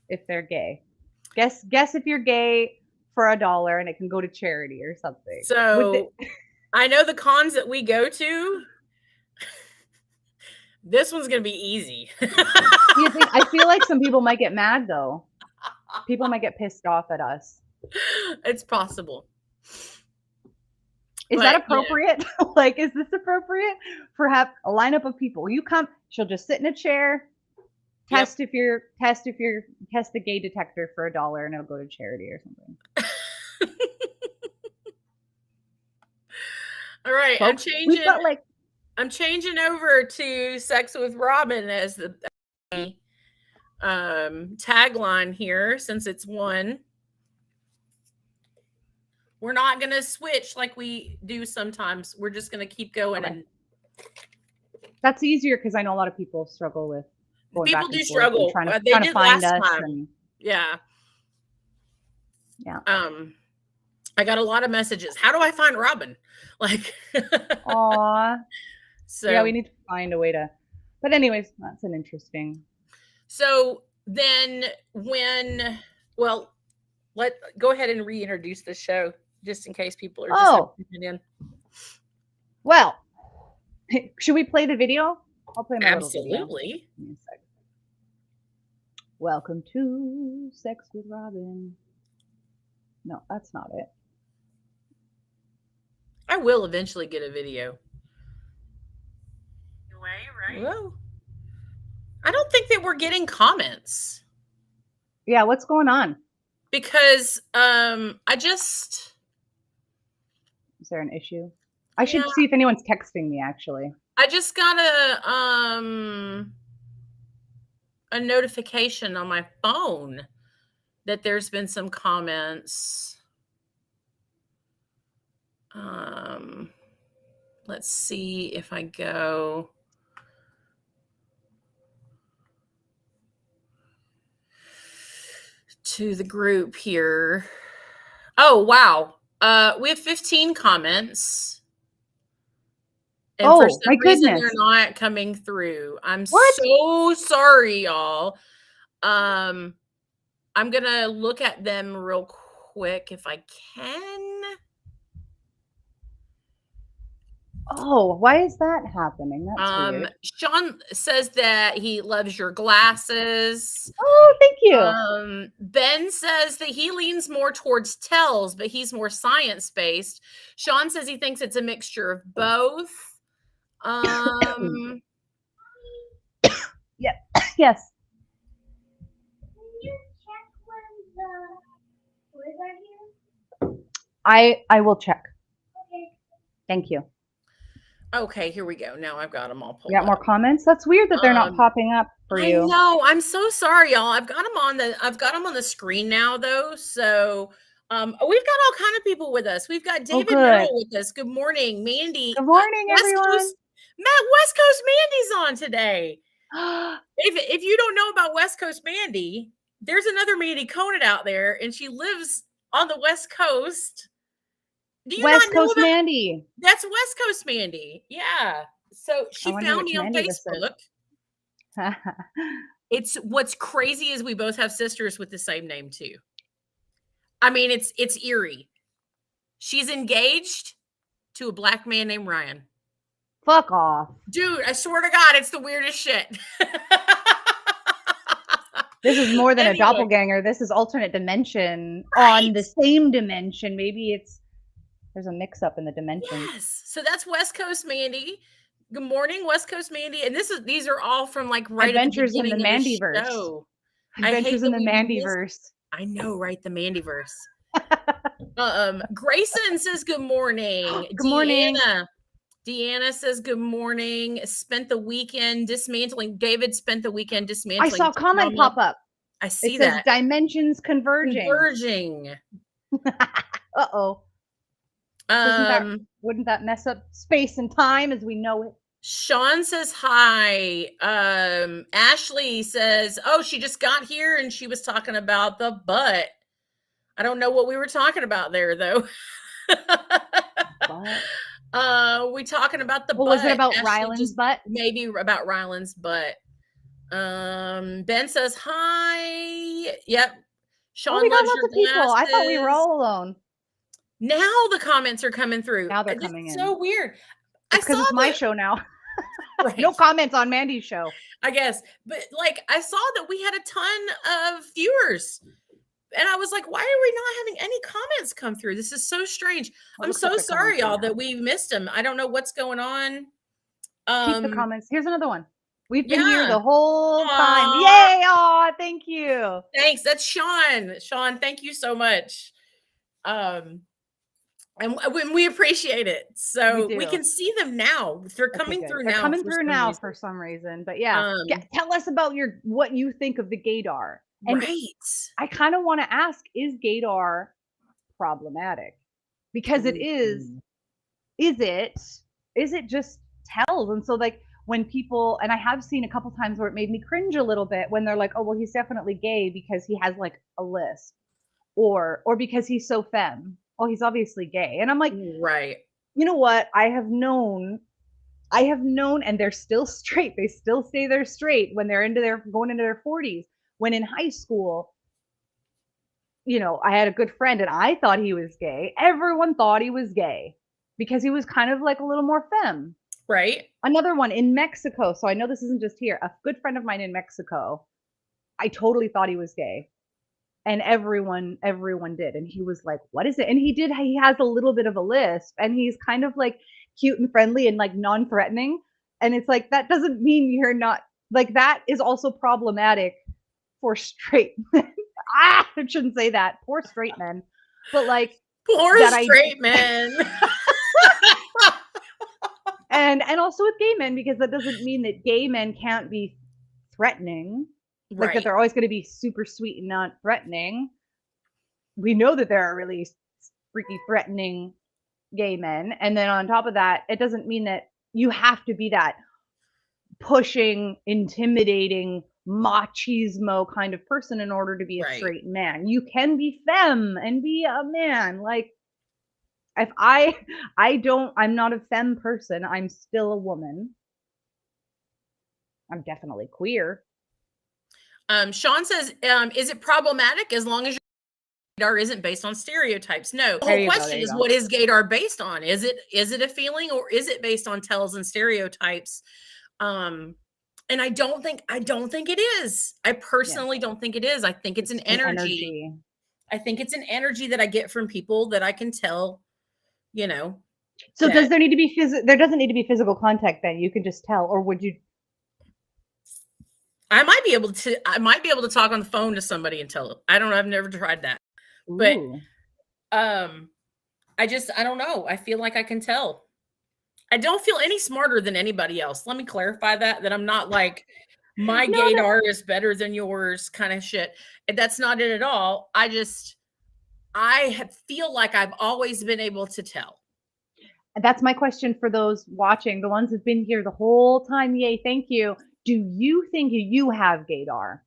if they're gay. Guess if you're gay for $1, and it can go to charity or something. So I know the cons that we go to. This one's gonna be easy. I feel like some people might get mad, though. People might get pissed off at us. It's possible. Is that appropriate? Like, is this appropriate for a lineup of people? You come, she'll just sit in a chair, test the gay detector for $1, and it'll go to charity or something. All right, folks, I'm changing over to Sex with Robin as the tagline here, since it's one. We're not going to switch like we do sometimes. We're just going to keep going. Okay. And that's easier, because I know a lot of people struggle with going people back and do struggle. Trying to find us. And, yeah. I got a lot of messages. How do I find Robin? Like, aw. So yeah, we need to find a way to. But anyways, that's an interesting. So then go ahead and reintroduce the show, just in case people are just tuning in. Well, should we play the video? I'll play my Absolutely. Little video. Welcome to Sex with Robin. No, that's not it. I will eventually get a video. Right? Whoa. I don't think that we're getting comments. Yeah, what's going on? because I just. Is there an issue? I should see if anyone's texting me, actually. I just got a notification on my phone that there's been some comments. Let's see if I go to the group here. Oh, wow. We have 15 comments. And for some reason, they're not coming through. I'm so sorry, y'all. I'm going to look at them real quick if I can. Oh, why is that happening? That's weird. Sean says that he loves your glasses. Oh, thank you. Ben says that he leans more towards tells, but he's more science-based. Sean says he thinks it's a mixture of both. Yeah. Yes. Can you check when the boys are here? I will check. Okay. Thank you. Okay, here we go. Now I've got them all pulled. You got more comments? That's weird that they're not popping up for you. No, I'm so sorry, y'all. I've got them on the screen now, though. So we've got all kind of people with us. We've got David Merrill with us. Good morning, Mandy. Good morning, everyone. West Coast Mandy's on today. If you don't know about West Coast Mandy, there's another Mandy Conant out there, and she lives on the West Coast. Do you West not know Coast about, Mandy? That's West Coast Mandy. Yeah. So she found me on Facebook. It's what's crazy is we both have sisters with the same name too. I mean, it's eerie. She's engaged to a black man named Ryan. Fuck off. Dude, I swear to God, it's the weirdest shit. This is more than a doppelganger. This is alternate dimension on the same dimension. Maybe there's a mix up in the dimension. Yes. So that's West Coast Mandy. Good morning, West Coast Mandy. And these are all from like right Adventures at the beginning in the of the Mandyverse. show. Adventures in the Mandyverse. I know, right? The Mandyverse. Grayson says good morning. Good morning. Deanna says good morning. Spent the weekend dismantling. David spent the weekend dismantling. I saw a comment pop up. I see that. It says dimensions converging. Uh-oh. Wouldn't that mess up space and time as we know it? Sean says hi. Ashley says, oh, she just got here and she was talking about the butt. I don't know what we were talking about there, though. We talking about the butt. Was it about Ryland's butt? Maybe about Ryland's butt. Ben says hi. Yep. Sean loves your people. I thought we were all alone. Now the comments are coming through. Now they're coming in. So weird. Because it's my show now. Right. No comments on Mandy's show. I guess. But like I saw that we had a ton of viewers. And I was like, why are we not having any comments come through? This is so strange. I'm so sorry, y'all, that we missed them. I don't know what's going on. Keep the comments. Here's another one. We've been here the whole time. Yay! Aw, thank you. Thanks. That's Sean. Sean, thank you so much. And we appreciate it. So we can see them now. They're coming through now. They're coming through now for some reason. But yeah, tell us about what you think of the GAYDAR. And I kind of want to ask, is GAYDAR problematic? Because it is. Is it just tells? And so like when people, and I have seen a couple times where it made me cringe a little bit when they're like, oh, well, he's definitely gay because he has like a lisp, or because he's so femme. Oh, he's obviously gay. And I'm like, right. You know what? I have known, and they're still straight. They still say they're straight when they're going into their 40s. When in high school, you know, I had a good friend and I thought he was gay. Everyone thought he was gay because he was kind of like a little more femme. Right. Another one in Mexico. So I know this isn't just here. A good friend of mine in Mexico, I totally thought he was gay. And everyone did. And he was like, what is it? And he has a little bit of a lisp and he's kind of like cute and friendly and like non-threatening. And it's like, that doesn't mean you're not, like, that is also problematic for straight men. I shouldn't say that. Poor straight men. But like poor straight men. and also with gay men, because that doesn't mean that gay men can't be threatening. Like Right. that they're always going to be super sweet and not threatening. We know that there are really freaky threatening gay men. And then on top of that, it doesn't mean that you have to be that pushing, intimidating, machismo kind of person in order to be a straight man. You can be femme and be a man. Like if I'm not a femme person, I'm still a woman. I'm definitely queer. Sean says, is it problematic as long as gaydar isn't based on stereotypes? No. The whole question is, what is gaydar based on? Is it a feeling, or is it based on tells and stereotypes? And I don't think it is. I personally don't think it is. I think it's an energy. I think it's an energy that I get from people that I can tell, you know. So does there need to be there doesn't need to be physical contact then? You can just tell, or would you? I might be able to talk on the phone to somebody and tell them. I don't know. I've never tried that. Ooh. But I don't know. I feel like I can tell. I don't feel any smarter than anybody else. Let me clarify that I'm not like my gaydar is better than yours kind of shit. That's not it at all. I feel like I've always been able to tell. That's my question for those watching, the ones who've been here the whole time. Yay, thank you. Do you think you have gaydar?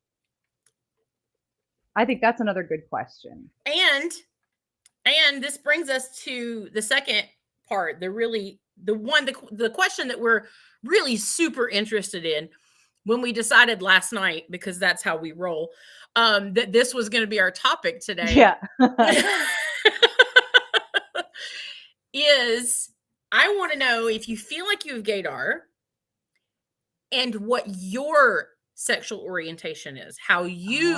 I think that's another good question. And this brings us to the second part, the question that we're really super interested in when we decided last night, because that's how we roll, that this was going to be our topic today. Yeah. Is I want to know if you feel like you have gaydar and what your sexual orientation is, how you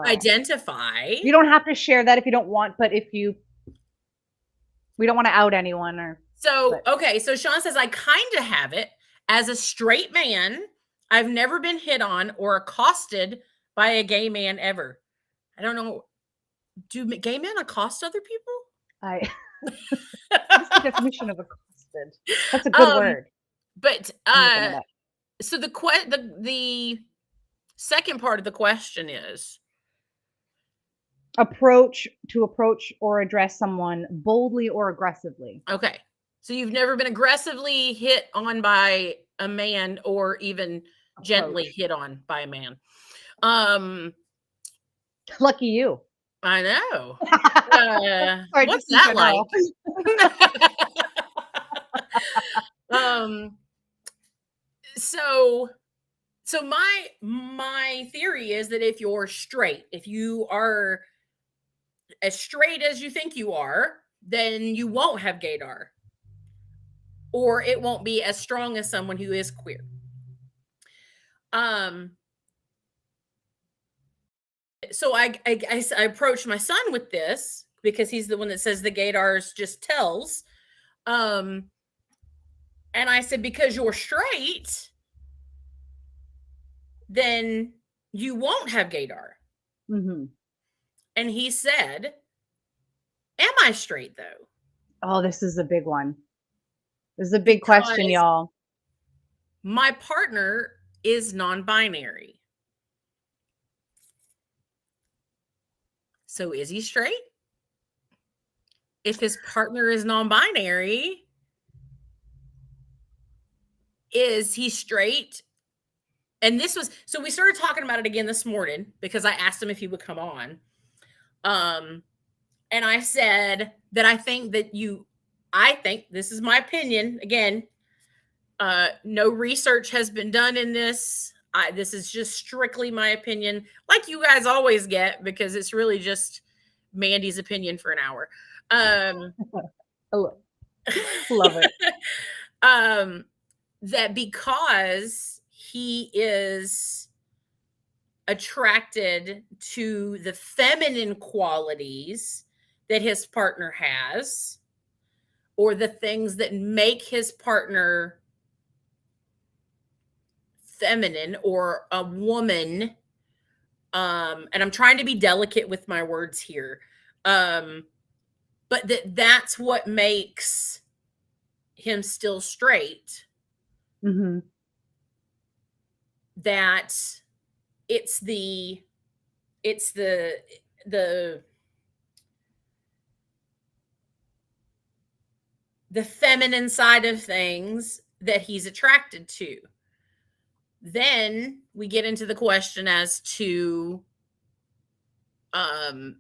identify. You don't have to share that if you don't want, but we don't want to out anyone or. So, okay. So Sean says, I kind of have it as a straight man. I've never been hit on or accosted by a gay man ever. I don't know. Do gay men accost other people? What's the definition of accosted? That's a good word. But so the second part of the question is approach or address someone boldly or aggressively. Okay. So you've never been aggressively hit on by a man or even gently hit on by a man. Lucky you. I know. Sorry, what's that like? So my theory is that if you're straight, if you are as straight as you think you are, then you won't have gaydar, or it won't be as strong as someone who is queer. So I approached my son with this because he's the one that says the gaydars just tells. And I said, because you're straight, then you won't have gaydar. Mm-hmm. And he said, am I straight though? Oh, this is a big one. This is a big question, y'all. My partner is non-binary. So is he straight? If his partner is non-binary, is he straight? And so we started talking about it again this morning because I asked him if he would come on. And I said that I think this is my opinion. Again, no research has been done in this. This is just strictly my opinion, like you guys always get, because it's really just Mandy's opinion for an hour. Love it. That because he is attracted to the feminine qualities that his partner has, or the things that make his partner feminine or a woman, and I'm trying to be delicate with my words here, but that's what makes him still straight. Mm-hmm. That it's the feminine side of things that he's attracted to. Then we get into the question as to does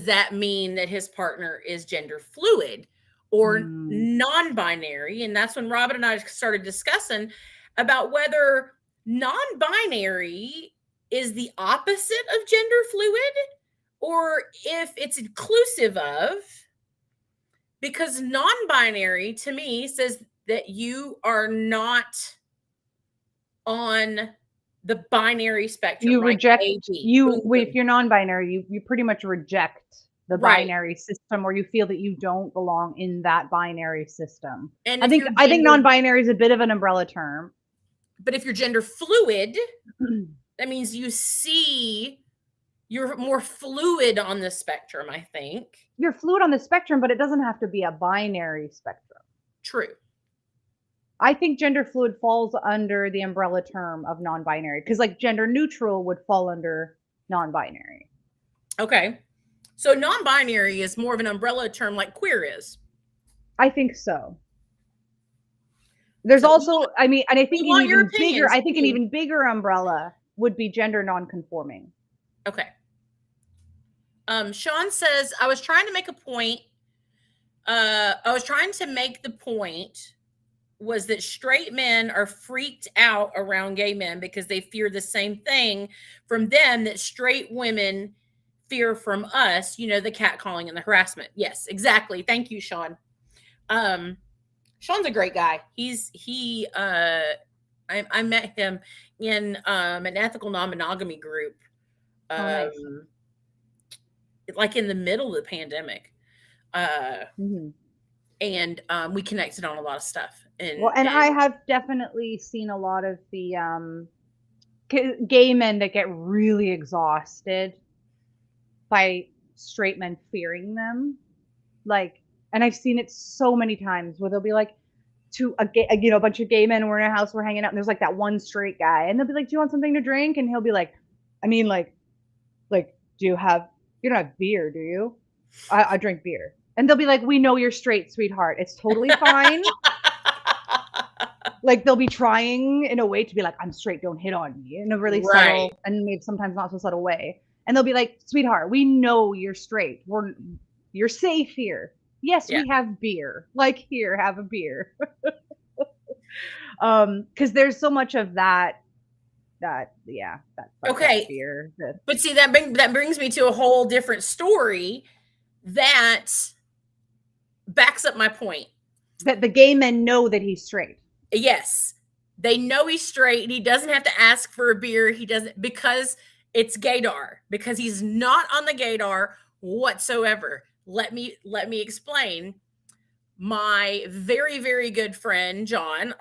that mean that his partner is gender fluid or non-binary? And that's when Robin and I started discussing about whether non-binary is the opposite of gender fluid, or if it's inclusive of, because non-binary to me says that you are not on the binary spectrum. You reject if you're non-binary, you pretty much reject the binary system, or you feel that you don't belong in that binary system. And I think non-binary is a bit of an umbrella term. But if you're gender fluid, that means you're more fluid on the spectrum, I think. You're fluid on the spectrum, but it doesn't have to be a binary spectrum. True. I think gender fluid falls under the umbrella term of non-binary, because like gender neutral would fall under non-binary. Okay. So non-binary is more of an umbrella term like queer is. I think so. There's also, I mean, and I think an even bigger umbrella would be gender non-conforming. Okay. Sean says, I was trying to make the point was that straight men are freaked out around gay men because they fear the same thing from them that straight women fear from us, the catcalling and the harassment. Yes, exactly. Thank you, Sean. Sean's a great guy. I met him in an ethical non-monogamy group. Nice. Like in the middle of the pandemic. And we connected on a lot of stuff. And I have definitely seen a lot of the gay men that get really exhausted by straight men fearing them. And I've seen it so many times where they'll be like, to a bunch of gay men, we're in a house, we're hanging out, and there's like that one straight guy, and they'll be like, do you want something to drink? And he'll be like, I mean, like, you don't have beer, do you? I drink beer. And they'll be like, we know you're straight, sweetheart. It's totally fine. Like, they'll be trying in a way to be like, I'm straight, don't hit on me, in a really subtle and maybe sometimes not so subtle way. And they'll be like, sweetheart, we know you're straight. You're safe here. Yes, we have beer. Like, here, have a beer. Because there's so much of that okay. Beer. But see, that brings me to a whole different story that backs up my point. That the gay men know that he's straight. Yes. They know he's straight. He doesn't have to ask for a beer. He doesn't, because it's GAYDAR, because he's not on the GAYDAR whatsoever. Let me explain. My very, very good friend, John,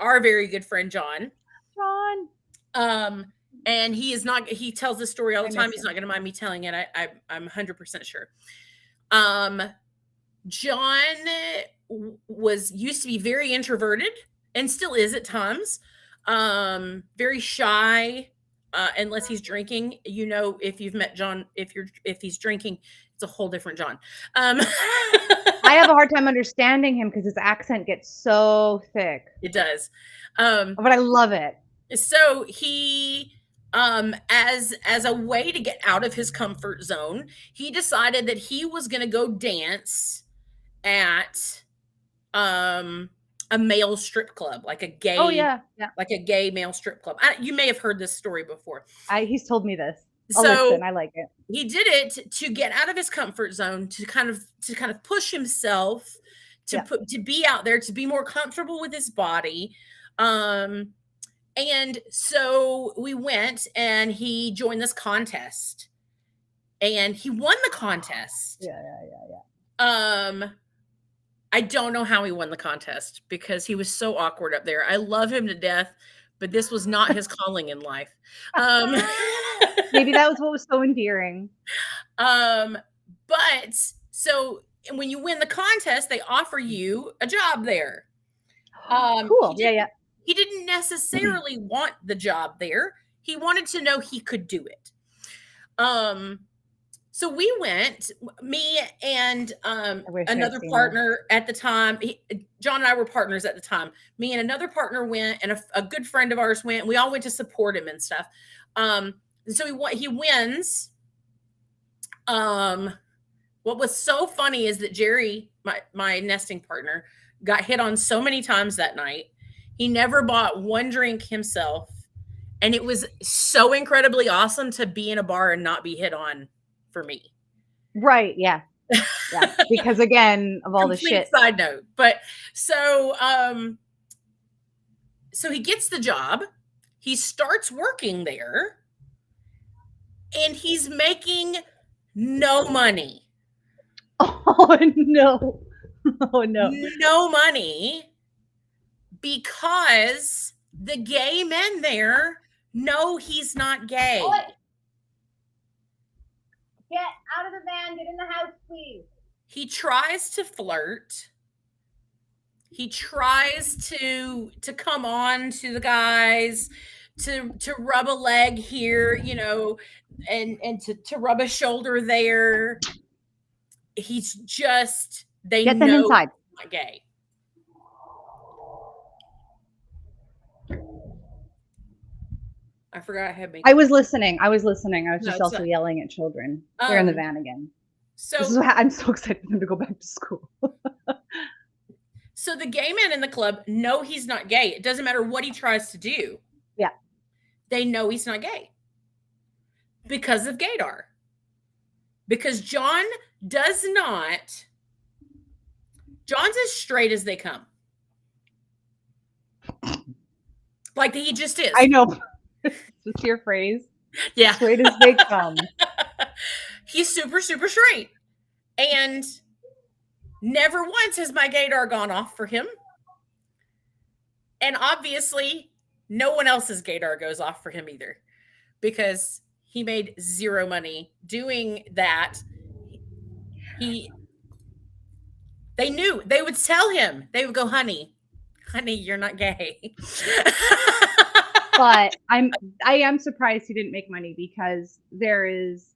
and he tells this story all the time. He's not going to mind me telling it. I'm 100% sure. John used to be very introverted and still is at times. Very shy, unless he's drinking. If you've met John, if he's drinking, it's a whole different John. I have a hard time understanding him because his accent gets so thick. It does. But I love it. So he, as a way to get out of his comfort zone, he decided that he was going to go dance at a male strip club, like a gay, like a gay male strip club. You may have heard this story before. He's told me this. Listen, I like it. He did it to get out of his comfort zone, to kind of push himself, to be out there, to be more comfortable with his body. And so we went, and he joined this contest, and he won the contest. I don't know how he won the contest because he was so awkward up there. I love him to death, but this was not his calling in life. Maybe that was what was so endearing. But so when you win the contest, they offer you a job there. Cool. Yeah. He didn't necessarily want the job there. He wanted to know he could do it. So we went, me and another partner at the time. John and I were partners at the time. Me and another partner went, and a good friend of ours went. And we all went to support him and stuff. So he wins. What was so funny is that Jerry, my nesting partner, got hit on so many times that night. He never bought one drink himself. And it was so incredibly awesome to be in a bar and not be hit on for me. Right. Yeah. Yeah. Because again, of all the shit. Side note. But so he gets the job. He starts working there. And he's making no money. Oh, no. Oh, no. No money. Because the gay men there know he's not gay. Oi. Get out of the van. Get in the house, please. He tries to flirt. He tries to come on to the guys, to rub a leg here, you know, and to rub a shoulder there. He's just, they get them know inside. He's not gay. I forgot I had. I was listening. I was just also yelling at children. They're in the van again. So this is what, I'm so excited for them to go back to school. So the gay men in the club know he's not gay. It doesn't matter what he tries to do. Yeah. They know he's not gay. Because of GAYDAR. Because John's as straight as they come. Like he just is. I know. That's your phrase. Yeah. Straight as they come. He's super, super straight. And never once has my GAYDAR gone off for him. And obviously, no one else's GAYDAR goes off for him either. Because he made zero money doing that. They knew. They would tell him. They would go, honey, you're not gay. But I am surprised he didn't make money because there is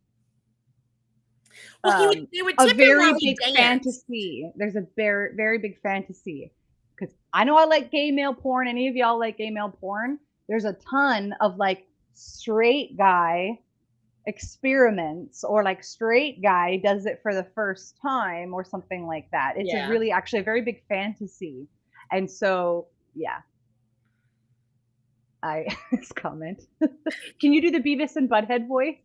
a very big fantasy. There's a very, very big fantasy. Because I know I like gay male porn. Any of y'all like gay male porn? There's a ton of like straight guy experiments, or like straight guy does it for the first time or something like that. It's a really actually a very big fantasy. And so, yeah. This comment. Can you do the Beavis and Butthead voice?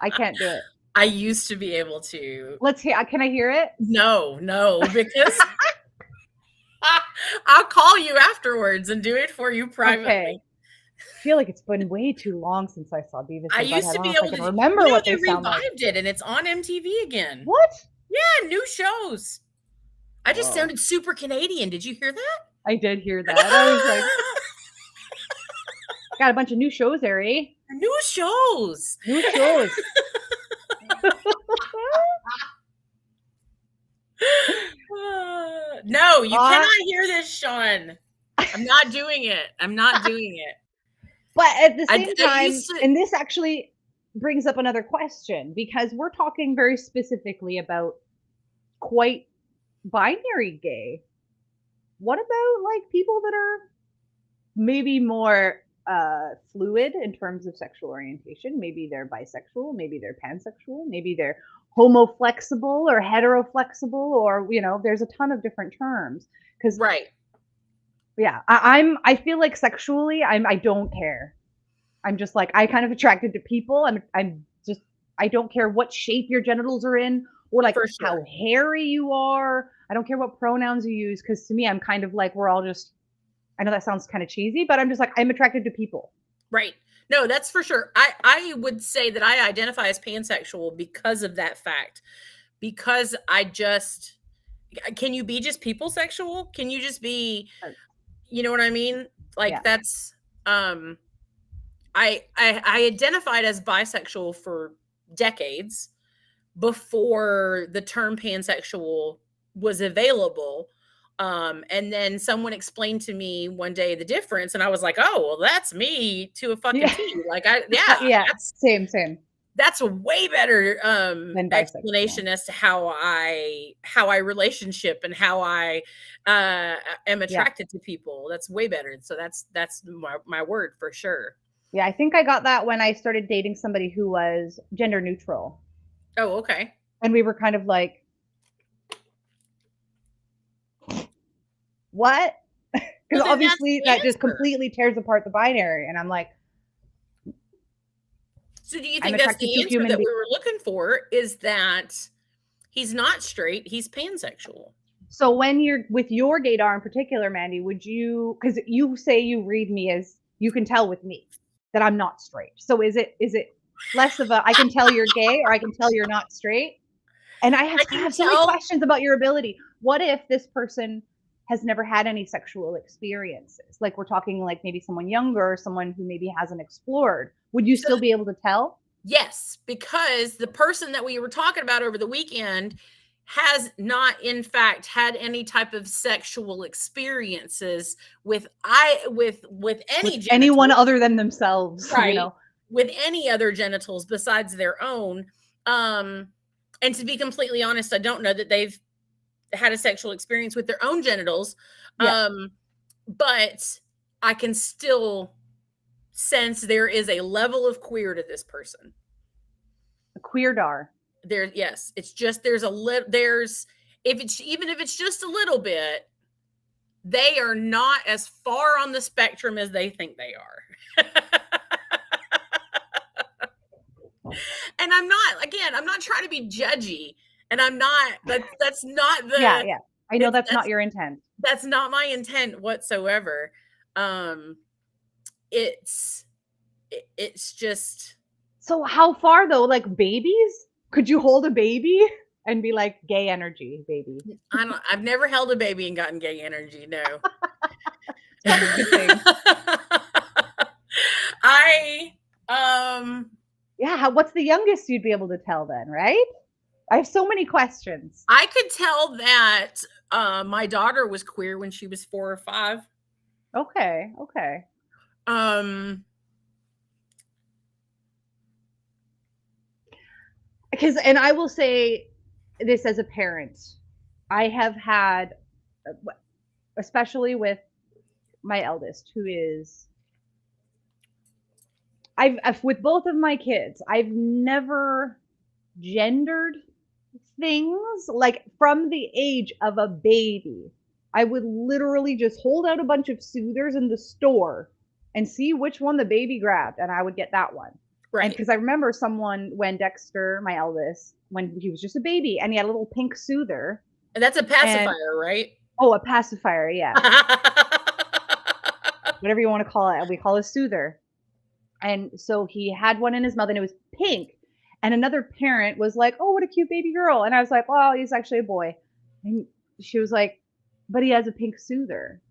I can't do it. I used to be able to. Let's hear. Can I hear it? No, because I'll call you afterwards and do it for you privately. Okay. I feel like it's been way too long since I saw Beavis and Butthead. I used to be able to remember what they sound like. They revived it, and it's on MTV again. What? Yeah, new shows. I just sounded super Canadian. Did you hear that? I did hear that. I was like, got a bunch of new shows there, eh? New shows. New shows. No, you cannot hear this, Sean. I'm not doing it. I'm not doing it. But at the same time, and this actually brings up another question, because we're talking very specifically about quite binary gay. What about like people that are maybe more fluid in terms of sexual orientation? Maybe they're bisexual, maybe they're pansexual, maybe they're homoflexible or heteroflexible, or, you know, there's a ton of different terms. Because yeah, I feel like sexually, I don't care. I'm just like, I kind of attracted to people. I don't care what shape your genitals are in, or like how hairy you are. I don't care what pronouns you use, because to me, I'm kind of like, we're all just, I know that sounds kind of cheesy, but I'm just like, I'm attracted to people. Right. No, that's for sure. I would say that I identify as pansexual because of that fact. Because can you be just people sexual? Can you just be, You know what I mean? Like Yeah. that's I identified as bisexual for decades before the term pansexual was available. And then someone explained to me one day the difference, and I was like, "Oh, well, that's me to a fucking Yeah. T." Like, yeah, Yeah. Same. that's a way better Than bisexual. explanation as to how I relationship and how I am Yeah. attracted to people. That's way better. So that's my word for sure. Yeah. I think I got that when I started dating somebody who was gender neutral. Oh, okay. And we were kind of like, what? Because Well, then that's obviously the that just answer. completely tears apart the binary. And I'm like, So do you I'm think that's attracted the to answer human that we beings. were looking for, is that he's not straight, he's pansexual? So when you're with your gaydar in particular, Mandee, would you, because you say you read me as, you can tell with me that I'm not straight. So is it less of a, I can tell you're gay or I can tell you're not straight? And I I can have so many tell. questions about your ability. What if this person has never had any sexual experiences? Like we're talking like maybe someone younger or someone who maybe hasn't explored. Would you still be able to tell? Yes, because the person that we were talking about over the weekend has not in fact had any type of sexual experiences with any With anyone genitals, other than themselves, you right? know? With any other genitals besides their own. And to be completely honest, I don't know that they've had a sexual experience with their own genitals. Yeah. But I can still sense there is a level of queer to this person. A queer dar. There, yes, it's just there's a little there's if it's even if it's just a little bit, they are not as far on the spectrum as they think they are. And I'm not trying to be judgy, and I'm not that's not Yeah, the yeah. I know it's that's not your intent. that's not my intent whatsoever. Um it's it's just So how far though? Like babies? Could you hold a baby and be like gay energy, baby? I've never held a baby and gotten gay energy, no. It's probably a good thing. I Yeah, what's the youngest you'd be able to tell then, right? I have so many questions. I could tell that my daughter was queer when she was 4 or 5. Okay. Because, and I will say this as a parent, I have had, especially with my eldest, who is, I've with both of my kids, I've never gendered things. Like from the age of a baby, I would literally just hold out a bunch of soothers in the store and see which one the baby grabbed, and I would get that one. Right. And because I remember someone, when Dexter, my eldest, when he was just a baby, and he had a little pink soother. And that's a pacifier, right? Oh, a pacifier, yeah. Whatever you want to call it. We call it a soother. And so he had one in his mouth and it was pink. And another parent was like, "Oh, what a cute baby girl." And I was like, "Well, he's actually a boy." And she was like, "But he has a pink soother."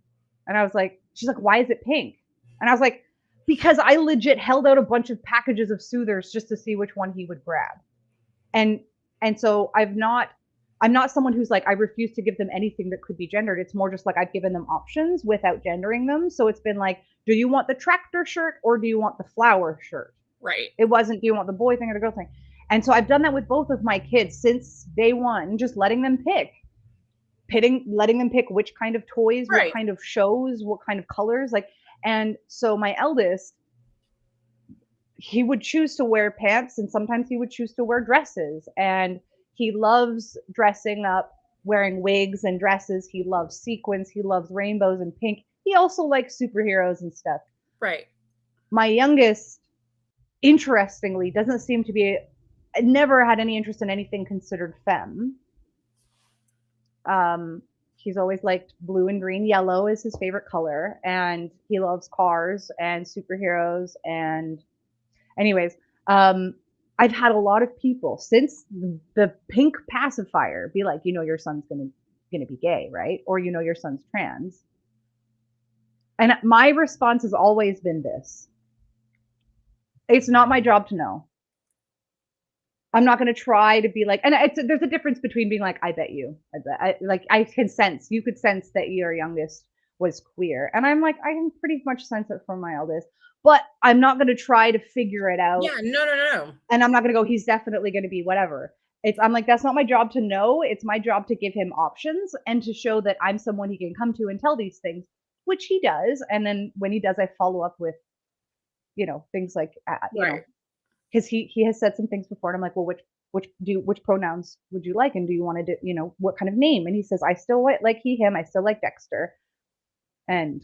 And I was like, she's like, "Why is it pink?" And I was like, "Because I legit held out a bunch of packages of soothers just to see which one he would grab." And so I'm not someone who's like, I refuse to give them anything that could be gendered. It's more just like I've given them options without gendering them. So it's been like, do you want the tractor shirt or do you want the flower shirt? Right. It wasn't, do you want the boy thing or the girl thing? And so I've done that with both of my kids since day one, just letting them pick, letting them pick which kind of toys, right. What kind of shows, what kind of colors. Like, and so my eldest, he would choose to wear pants and sometimes he would choose to wear dresses, and he loves dressing up, wearing wigs and dresses. He loves sequins, he loves rainbows and pink. He also likes superheroes and stuff. Right. My youngest, interestingly, doesn't seem to be, never had any interest in anything considered femme. He's always liked blue and green. Yellow is his favorite color, and he loves cars and superheroes. And anyways, I've had a lot of people since the pink pacifier be like, your son's gonna be gay, right? Or your son's trans. And my response has always been this. It's not my job to know. I'm not going to try to be like, and there's a difference between being like, I bet you, I can sense, you could sense that your youngest was queer. And I'm like, I can pretty much sense it from my eldest, but I'm not going to try to figure it out. Yeah, no. And I'm not going to go, he's definitely going to be whatever. I'm like, that's not my job to know. It's my job to give him options and to show that I'm someone he can come to and tell these things, which he does. And then when he does, I follow up with, things like, you know, because he has said some things before, and I'm like, well, which pronouns would you like, and do you want to do, what kind of name? And he says, I still like he, him, I still like Dexter, and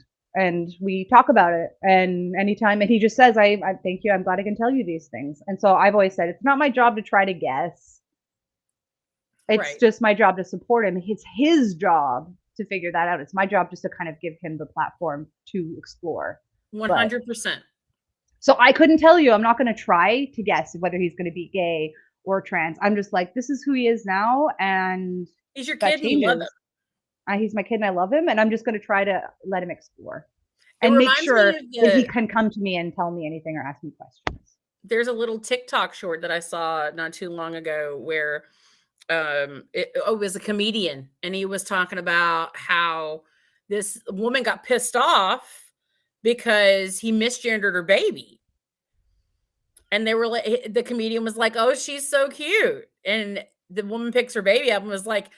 we talk about it, and anytime, and he just says, I thank you, I'm glad I can tell you these things. And so I've always said, it's not my job to try to guess. It's just my job to support him. It's his job to figure that out. It's my job just to kind of give him the platform to explore. 100%. So I couldn't tell you. I'm not going to try to guess whether he's going to be gay or trans. I'm just like, this is who he is now, and he's your kid. And you love him. He's my kid, and I love him, and I'm just going to try to let him explore and make sure that he can come to me and tell me anything or ask me questions. There's a little TikTok short that I saw not too long ago where it was a comedian, and he was talking about how this woman got pissed off because he misgendered her baby. And they were like, the comedian was like, oh, she's so cute. And the woman picks her baby up and was like,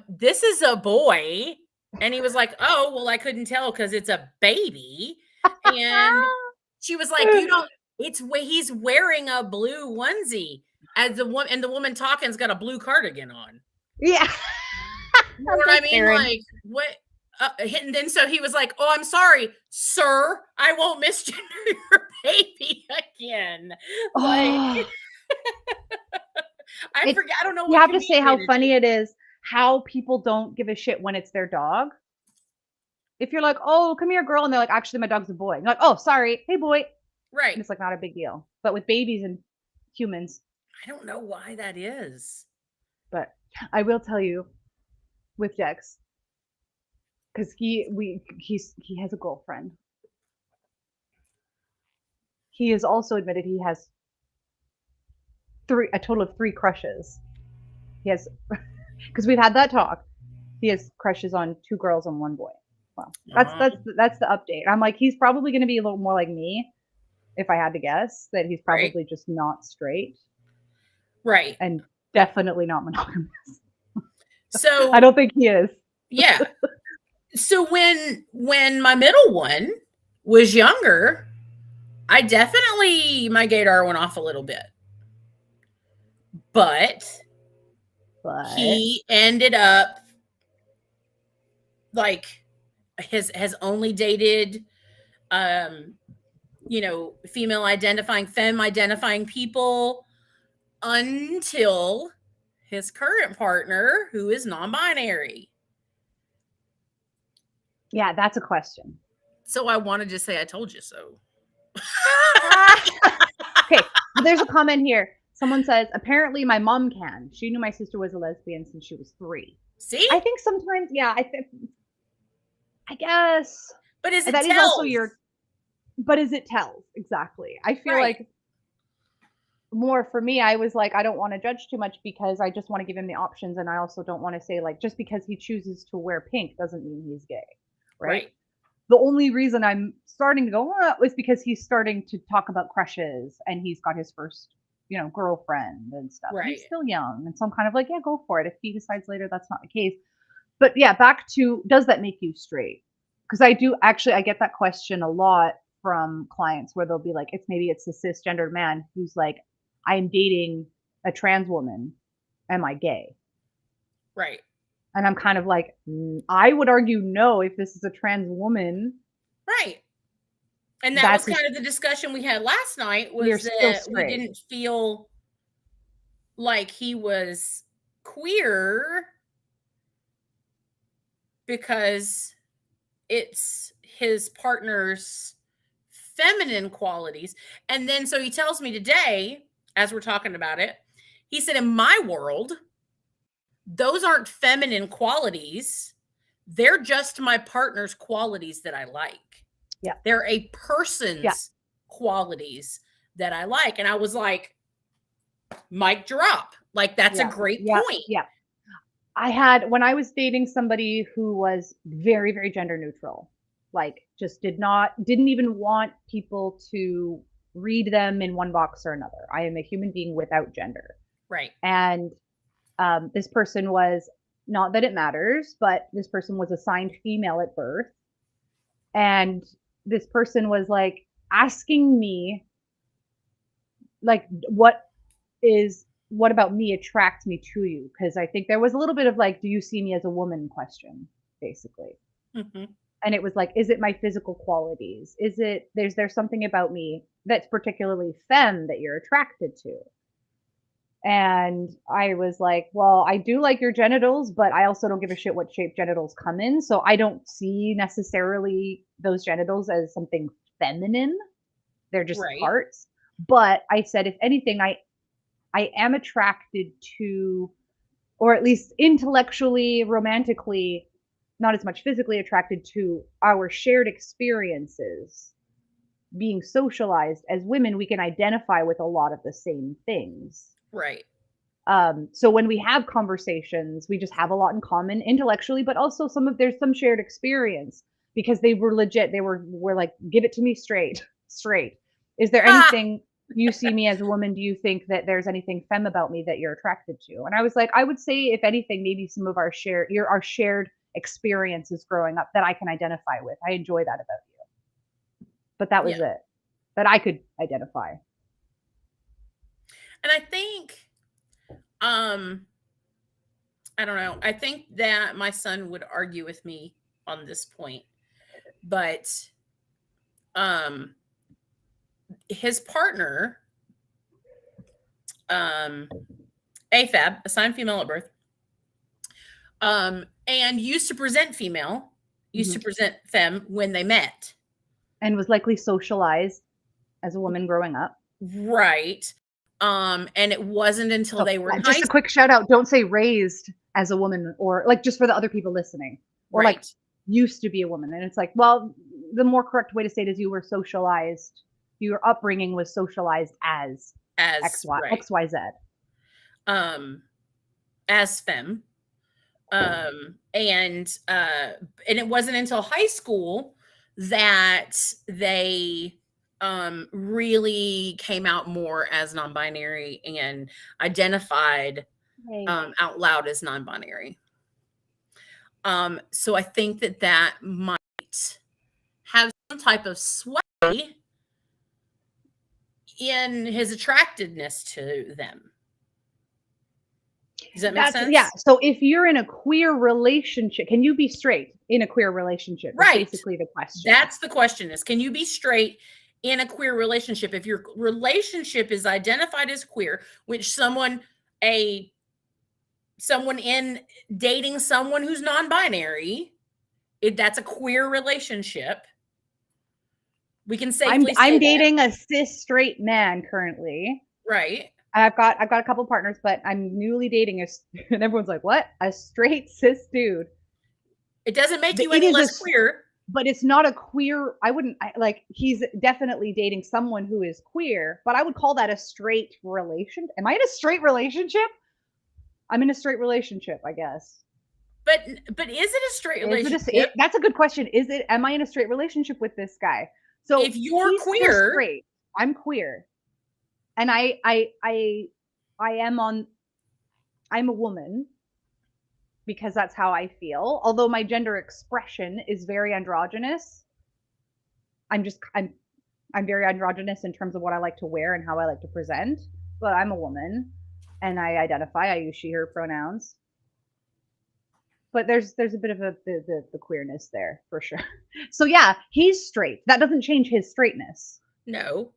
this is a boy. And he was like, oh, well, I couldn't tell because it's a baby. And she was like, he's wearing a blue onesie. And the woman talking's got a blue cardigan on. Yeah. You know what I mean? Like, what? And then so he was like, oh, I'm sorry, sir, I won't misgender your baby again. Like, I forget. I don't know. You have to say how funny it is how people don't give a shit when it's their dog. If you're like, oh, come here, girl, and they're like, actually, my dog's a boy. And you're like, oh, sorry, hey, boy. Right. And it's like not a big deal. But with babies and humans, I don't know why that is. But I will tell you, with Dex, because he has a girlfriend. He has also admitted he has a total of 3 crushes. He has, because we've had that talk. He has crushes on 2 girls and 1 boy. Well, that's the update. I'm like, he's probably going to be a little more like me, if I had to guess, that he's probably just not straight, right, and definitely not monogamous. So I don't think he is. Yeah. So when my middle one was younger, my gaydar went off a little bit. But he ended up like has only dated female identifying, femme identifying people until his current partner, who is non-binary. Yeah, that's a question. So I wanted to say I told you so. Okay, there's a comment here. Someone says, apparently my mom can. She knew my sister was a lesbian since she was 3. See? I think sometimes, yeah, I guess. But is it that tells? Is also but is it tells? Exactly. I feel like more for me, I was like, I don't want to judge too much because I just want to give him the options. And I also don't want to say like, just because he chooses to wear pink doesn't mean he's gay. Right. The only reason I'm starting to go is because he's starting to talk about crushes and he's got his first, girlfriend and stuff. Right. He's still young. And so I'm kind of like, yeah, go for it. If he decides later that's not the case. But yeah, back to, does that make you straight? Because I get that question a lot from clients where they'll be like, it's a cisgendered man who's like, I'm dating a trans woman. Am I gay? Right. And I'm kind of like, I would argue no if this is a trans woman. Right. And that was kind of the discussion we had last night, was that we didn't feel like he was queer because it's his partner's feminine qualities. And then so he tells me today, as we're talking about it, he said, in my world, those aren't feminine qualities. They're just my partner's qualities that I like. Yeah. They're a person's qualities that I like. And I was like, mic drop. Like, that's a great point. Yeah. When I was dating somebody who was very, very gender neutral, like just didn't even want people to read them in one box or another. I am a human being without gender. Right. And this person was, not that it matters, but this person was assigned female at birth. And this person was like asking me, like, what about me attracts me to you? Because I think there was a little bit of like, do you see me as a woman question, basically. Mm-hmm. And it was like, is it my physical qualities? Is there something about me that's particularly femme that you're attracted to? And I was like, well, I do like your genitals, but I also don't give a shit what shape genitals come in. So I don't see necessarily those genitals as something feminine. They're just parts. But I said, if anything, I am attracted to, or at least intellectually, romantically, not as much physically attracted to our shared experiences. Being socialized as women, we can identify with a lot of the same things. Right. So when we have conversations, we just have a lot in common intellectually, but also there's some shared experience because they were legit. They were like, give it to me straight. Is there anything you see me as a woman? Do you think that there's anything femme about me that you're attracted to? And I was like, I would say, if anything, maybe some of our shared experiences growing up that I can identify with. I enjoy that about you. But that was it, that I could identify. And I think, I don't know. I think that my son would argue with me on this point, but, his partner, AFAB, assigned female at birth, and used to present female, used to present femme when they met. And was likely socialized as a woman growing up. Right. And it wasn't until they were in just a quick shout out. Don't say raised as a woman, or like, just for the other people listening, or like used to be a woman. And it's like, well, the more correct way to say it is you were socialized. Your upbringing was socialized as XYZ. As femme. And it wasn't until high school that they really came out more as non-binary and identified out loud as non-binary. So I think that might have some type of sway in his attractiveness to them. Does that make sense? Yeah. So if you're in a queer relationship, can you be straight in a queer relationship? Right. That's basically the question. That's the question, is, can you be straight in a queer relationship? If your relationship is identified as queer, which someone in dating someone who's non-binary, that's a queer relationship. We can safely say I'm dating a cis straight man currently. Right. I've got a couple partners, but I'm newly dating and everyone's like, what? A straight cis dude. It doesn't make you any less queer. But it's not a queer. He's definitely dating someone who is queer, but I would call that a straight relation. Am I in a straight relationship? I'm in a straight relationship, I guess. But is it a straight relationship? That's a good question. Am I in a straight relationship with this guy? So if you're queer, straight, I'm queer. And I'm a woman because that's how I feel. Although my gender expression is very androgynous. I'm very androgynous in terms of what I like to wear and how I like to present, but I'm a woman and I use she, her pronouns. But there's a bit of the queerness there for sure. So yeah, he's straight. That doesn't change his straightness. No.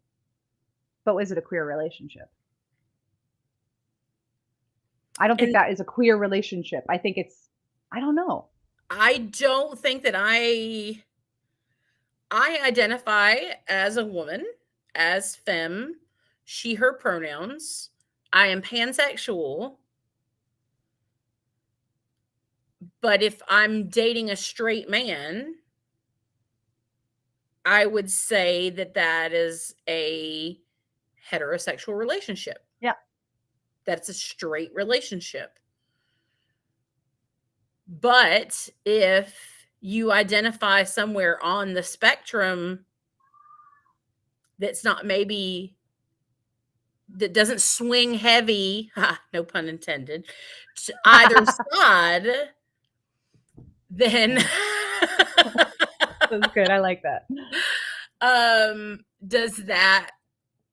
But is it a queer relationship? I don't think that is a queer relationship. I think I don't know. I don't think that I identify as a woman, as femme, she, her pronouns. I am pansexual. But if I'm dating a straight man, I would say that that is a heterosexual relationship. Yeah. That's a straight relationship. But if you identify somewhere on the spectrum that's not maybe that doesn't swing heavy, no pun intended, to either side, then That's good. I like that. Does that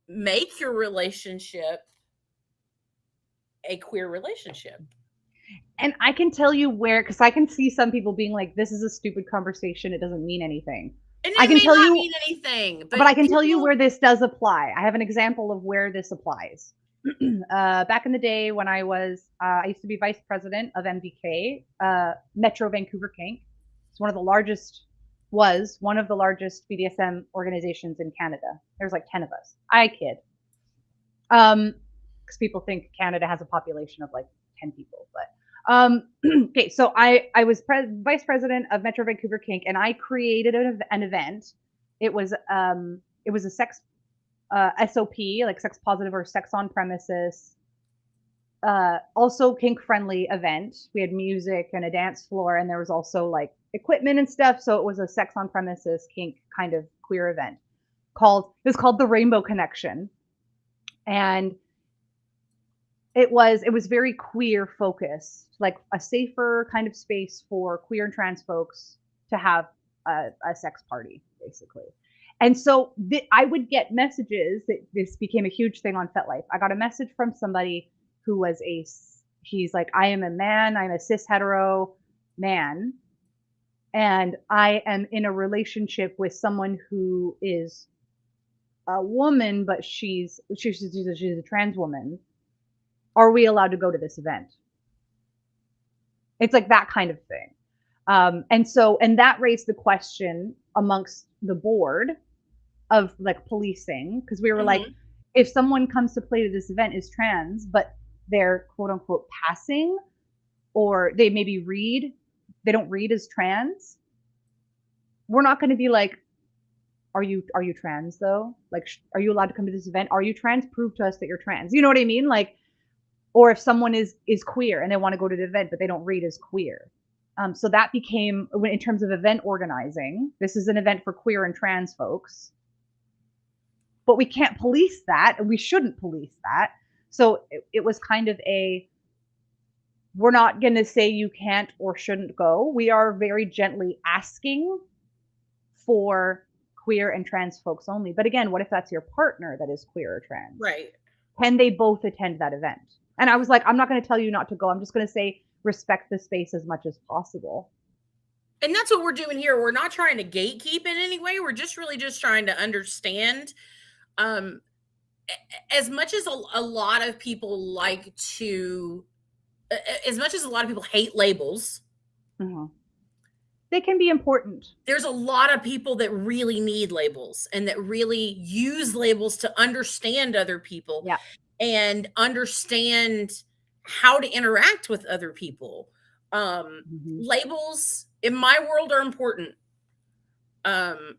make your relationship a queer relationship? And I can tell you where, because I can see some people being like, "This is a stupid conversation. It doesn't mean anything." And I it can may tell not you, mean anything, but I can tell you where this does apply. I have an example of where this applies. Back in the day when I used to be vice president of MVK, Metro Vancouver Kink. It's one of the largest BDSM organizations in Canada. There's like 10 of us. I kid. Because people think Canada has a population of like 10 people, but okay, so I was vice president of Metro Vancouver Kink, and I created an event. It was a sex SOP, like sex positive or sex on premises, also kink friendly event. We had music and a dance floor, and there was also like equipment and stuff. So it was a sex on premises kink kind of queer event. It was called the Rainbow Connection, and it was very queer focused, like a safer kind of space for queer and trans folks to have a sex party, basically. And so I would get messages that this became a huge thing on FetLife. I got a message from somebody who was he's like, I am a man, I'm a cis hetero man, and I am in a relationship with someone who is a woman, but she's a trans woman. Are we allowed to go to this event? It's like that kind of thing. And that raised the question amongst the board of like policing, because we were like, if someone comes to play to this event is trans, but they're quote unquote passing, or they maybe they don't read as trans, we're not going to be like, are you trans though? Like, are you allowed to come to this event? Are you trans? Prove to us that you're trans. You know what I mean? Like, or if someone is queer and they want to go to the event, but they don't read as queer. So that became, in terms of event organizing, this is an event for queer and trans folks, but we can't police that, and we shouldn't police that. So it was kind of we're not going to say you can't or shouldn't go. We are very gently asking for queer and trans folks only. But again, what if that's your partner that is queer or trans? Right. Can they both attend that event? And I was like, I'm not going to tell you not to go. I'm just going to say respect the space as much as possible. And that's what we're doing here. We're not trying to gatekeep in any way. We're just really just trying to understand. As much as a lot of people like to, as much as a lot of people hate labels, they can be important. There's a lot of people that really need labels and that really use labels to understand other people. Yeah. And understand how to interact with other people. Labels in my world are important.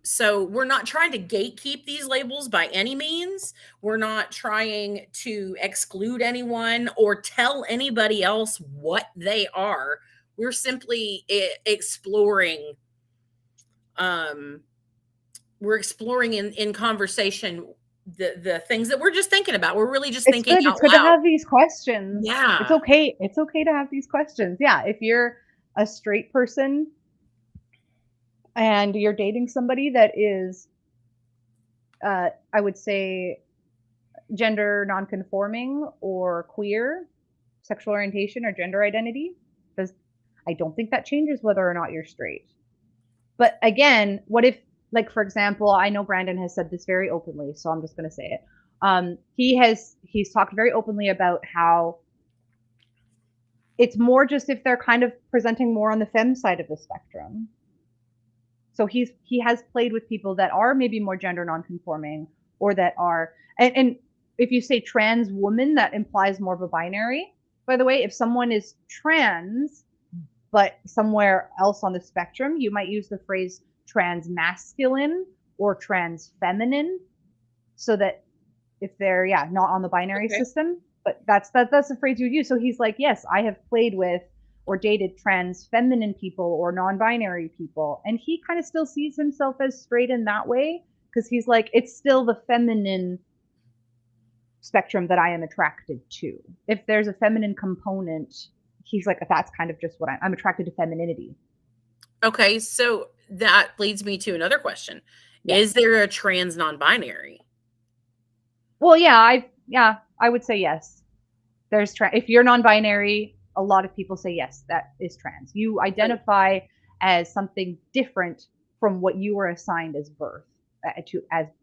So we're not trying to gatekeep these labels by any means. We're not trying to exclude anyone or tell anybody else what they are. We're simply exploring. We're exploring in conversation the things that we're just thinking about. We're really just thinking out loud. It's good to have these questions. Yeah. It's okay. It's okay to have these questions. Yeah. If you're a straight person and you're dating somebody that is, I would say, gender nonconforming or queer, sexual orientation or gender identity, because I don't think that changes whether or not you're straight. But again, what if, like, for example, I know Brandon has said this very openly, so I'm just going to say it. He's talked very openly about how it's more just if they're kind of presenting more on the femme side of the spectrum. So he has played with people that are maybe more gender nonconforming, or that are, and if you say trans woman, that implies more of a binary. By the way, if someone is trans, but somewhere else on the spectrum, you might use the phrase trans masculine or trans feminine, so that if they're not on the binary system, but that's the phrase you use. So he's like, yes, I have played with or dated trans feminine people or non-binary people, and he kind of still sees himself as straight in that way, because he's like, it's still the feminine spectrum that I am attracted to. If there's a feminine component, he's like, that's kind of just what I'm attracted to femininity. Okay, so that leads me to another question. Yeah. Is there a trans non-binary? Well, I would say yes. There's if you're non-binary, a lot of people say yes, that is trans. You identify as something different from what you were assigned as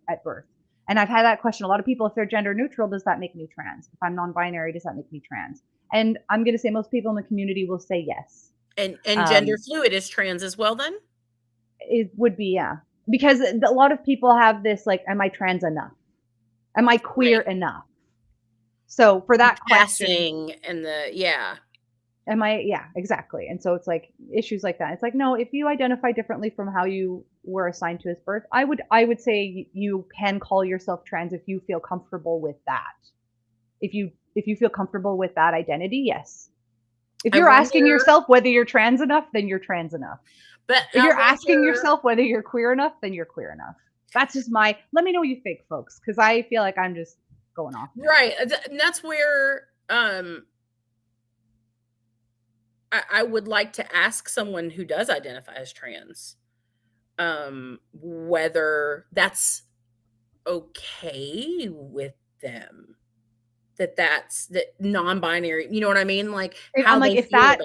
at birth. And I've had that question a lot of people. If they're gender neutral, does that make me trans? If I'm non-binary, does that make me trans? And I'm going to say most people in the community will say yes. And gender fluid is trans as well then? It would be, yeah. Because a lot of people have this, like, am I trans enough? Am I queer enough? So for that question, and am I, exactly. And so it's like issues like that. It's like, no, if you identify differently from how you were assigned to as birth, I would say you can call yourself trans if you feel comfortable with that. If you feel comfortable with that identity, yes. If you're asking yourself whether you're trans enough, then you're trans enough. But if you're asking yourself whether you're queer enough, then you're queer enough. That's just let me know what you think, folks, because I feel like I'm just going off. Right. And that's where I would like to ask someone who does identify as trans whether that's okay with them. That's non-binary, you know what I mean? Like, how they feel about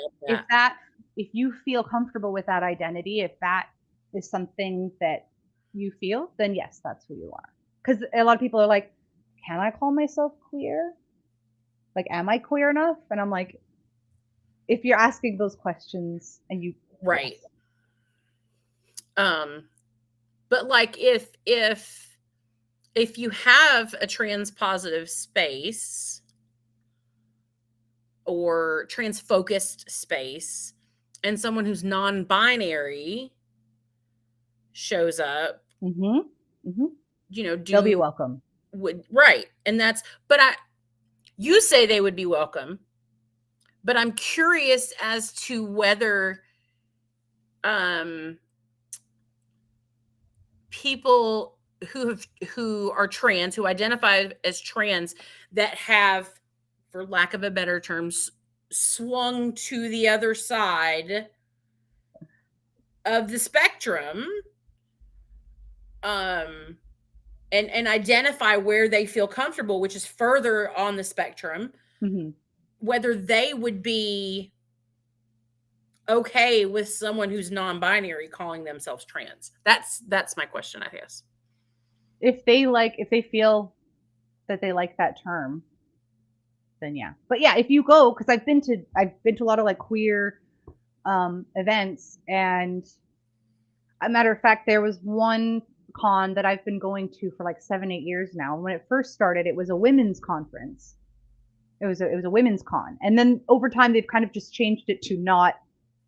that. If you feel comfortable with that identity, if that is something that you feel, then yes, that's who you are. Because a lot of people are like, can I call myself queer? Like, am I queer enough? And I'm like, if you're asking those questions and you right. Yes. But like if you have a trans positive space or trans focused space and someone who's non-binary shows up, you know, they'll be welcome. Right. And you say they would be welcome, but I'm curious as to whether people who are trans, who identify as trans, that have, for lack of a better term, swung to the other side of the spectrum, and identify where they feel comfortable, which is further on the spectrum, whether they would be okay with someone who's non-binary calling themselves trans. That's my question, I guess. If they feel that they like that term, then yeah. But yeah, if you go, because I've been to a lot of like queer events, and a matter of fact, there was one con that I've been going to for like 7-8 years now. When it first started, it was a women's conference. It was a women's con, and then over time they've kind of just changed it to not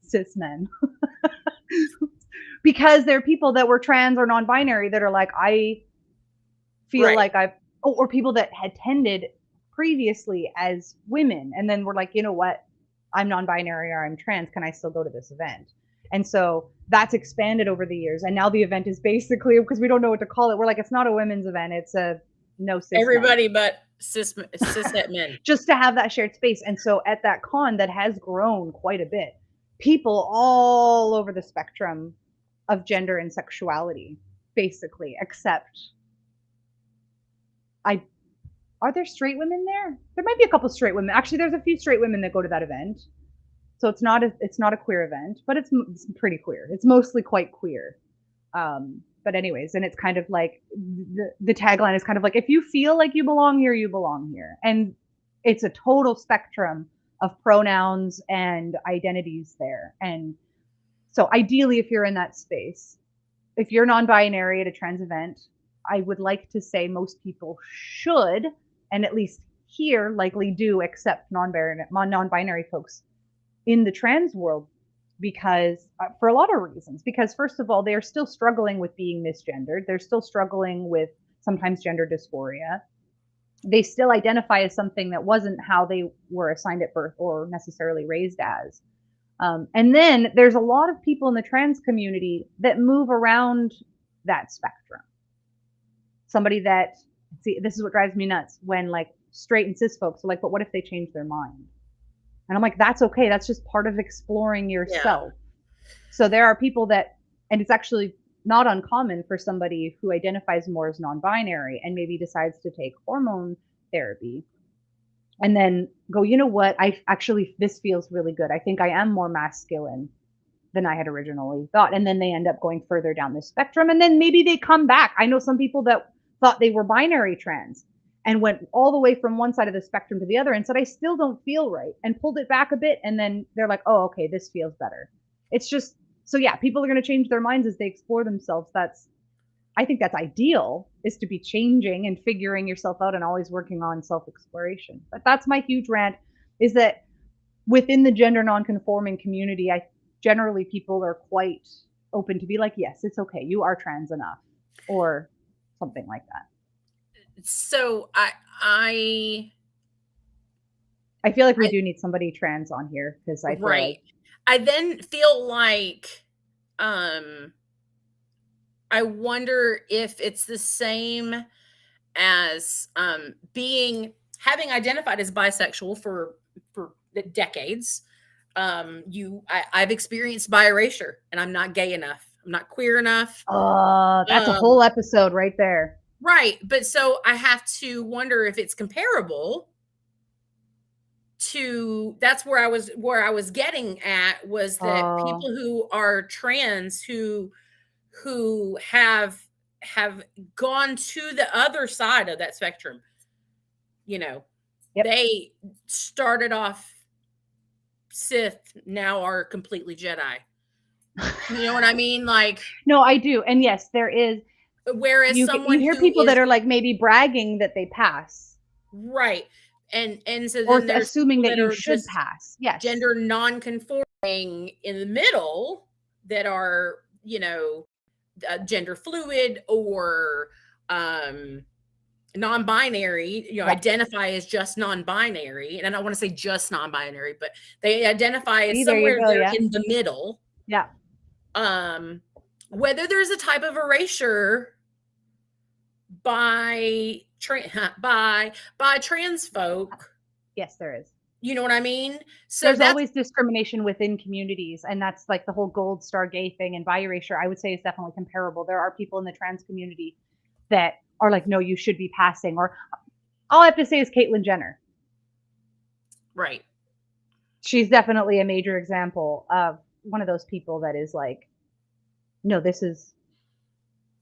cis men. Because there are people that were trans or non-binary that are like, I feel like or people that had attended previously as women, and then we're like, you know what, I'm non-binary or I'm trans, can I still go to this event? And so that's expanded over the years, and now the event is basically, because we don't know what to call it, we're like, it's not a women's event, it's a no cis everybody men. But cis men. Just to have that shared space. And so at that con that has grown quite a bit, people all over the spectrum of gender and sexuality, basically, except are there straight women there? There might be a couple straight women. Actually, there's a few straight women that go to that event. So it's not a queer event, but it's pretty queer. It's mostly quite queer. But anyways, and it's kind of like the tagline is kind of like, if you feel like you belong here, you belong here. And it's a total spectrum of pronouns and identities there. And so ideally, if you're in that space, if you're non-binary at a trans event, I would like to say most people should, and at least here likely do, accept non-binary folks in the trans world because for a lot of reasons. Because first of all, they're still struggling with being misgendered. They're still struggling with sometimes gender dysphoria. They still identify as something that wasn't how they were assigned at birth or necessarily raised as. And then there's a lot of people in the trans community that move around that spectrum. Somebody that, see, this is what drives me nuts when like straight and cis folks are like, but what if they change their mind? And I'm like, that's okay. That's just part of exploring yourself. Yeah. So there are people that, and it's actually not uncommon for somebody who identifies more as non-binary and maybe decides to take hormone therapy and then go, you know what, I actually, this feels really good. I think I am more masculine than I had originally thought. And then they end up going further down the spectrum. And then maybe they come back. I know some people that thought they were binary trans and went all the way from one side of the spectrum to the other and said, I still don't feel right, and pulled it back a bit. And then they're like, oh, okay, this feels better. It's just, so yeah, people are going to change their minds as they explore themselves. I think that's ideal, is to be changing and figuring yourself out and always working on self-exploration. But that's my huge rant, is that within the gender non-conforming community, generally people are quite open to be like, yes, it's okay, you are trans enough, or something like that. So I feel like we do need somebody trans on here, because I feel like I then feel like I wonder if it's the same as having identified as bisexual for decades. I've experienced bi erasure, and I'm not gay enough. I'm not queer enough. That's a whole episode right there. Right. But so I have to wonder if it's comparable to, that's where I was getting at, was that people who are trans who have gone to the other side of that spectrum, yep. They started off Sith, now are completely Jedi. You know what I mean? Like, no, I do. And yes, there is. Whereas you hear people that are like maybe bragging that they pass. Right. And so then or there's assuming that you should pass. Yes. Gender non-conforming in the middle that are, gender fluid or non-binary, identify as just non-binary. And I don't want to say just non-binary, but they identify as somewhere in the middle. Yeah. Whether there's a type of erasure by trans folk. Yes, there is. You know what I mean? So there's always discrimination within communities, and that's like the whole gold star gay thing, and bi erasure, I would say, is definitely comparable. There are people in the trans community that are like, no, you should be passing. Or all I have to say is Caitlyn Jenner. Right. She's definitely a major example of one of those people that is like, no, this is,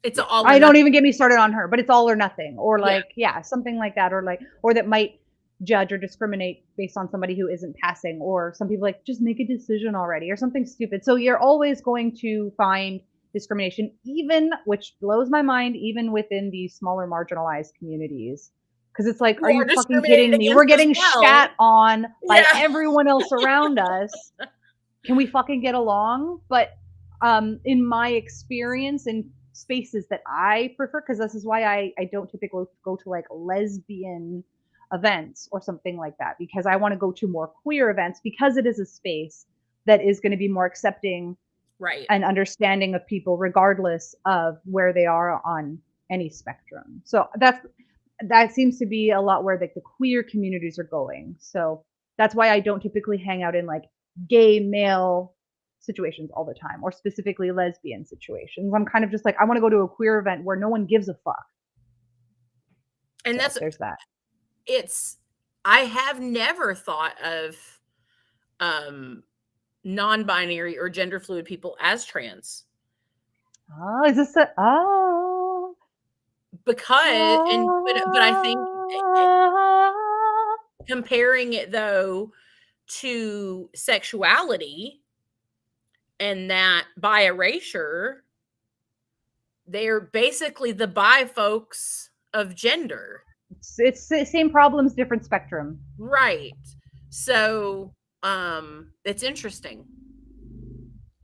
it's all I don't even get me started on her, but it's all or nothing, or like, yeah, something like that, or like, or that might judge or discriminate based on somebody who isn't passing, or some people like, just make a decision already, or something stupid. So you're always going to find discrimination, even, which blows my mind, even within these smaller marginalized communities. Because it's like, are you fucking kidding me? We're getting shat on by everyone else around us. Can we fucking get along? But in my experience, in spaces that I prefer, because this is why I don't typically go to like lesbian events or something like that, because I want to go to more queer events, because it is a space that is going to be more accepting, right, and understanding of people regardless of where they are on any spectrum. So that seems to be a lot where like the queer communities are going. So that's why I don't typically hang out in like gay male situations all the time, or specifically lesbian situations. I'm kind of just like, I want to go to a queer event where no one gives a fuck. And so there's that. I have never thought of non-binary or gender fluid people as trans. Oh, is this because but I think comparing it though to sexuality and that bi erasure, they're basically the bi folks of gender. It's the same problems, different spectrum. Right. So it's interesting.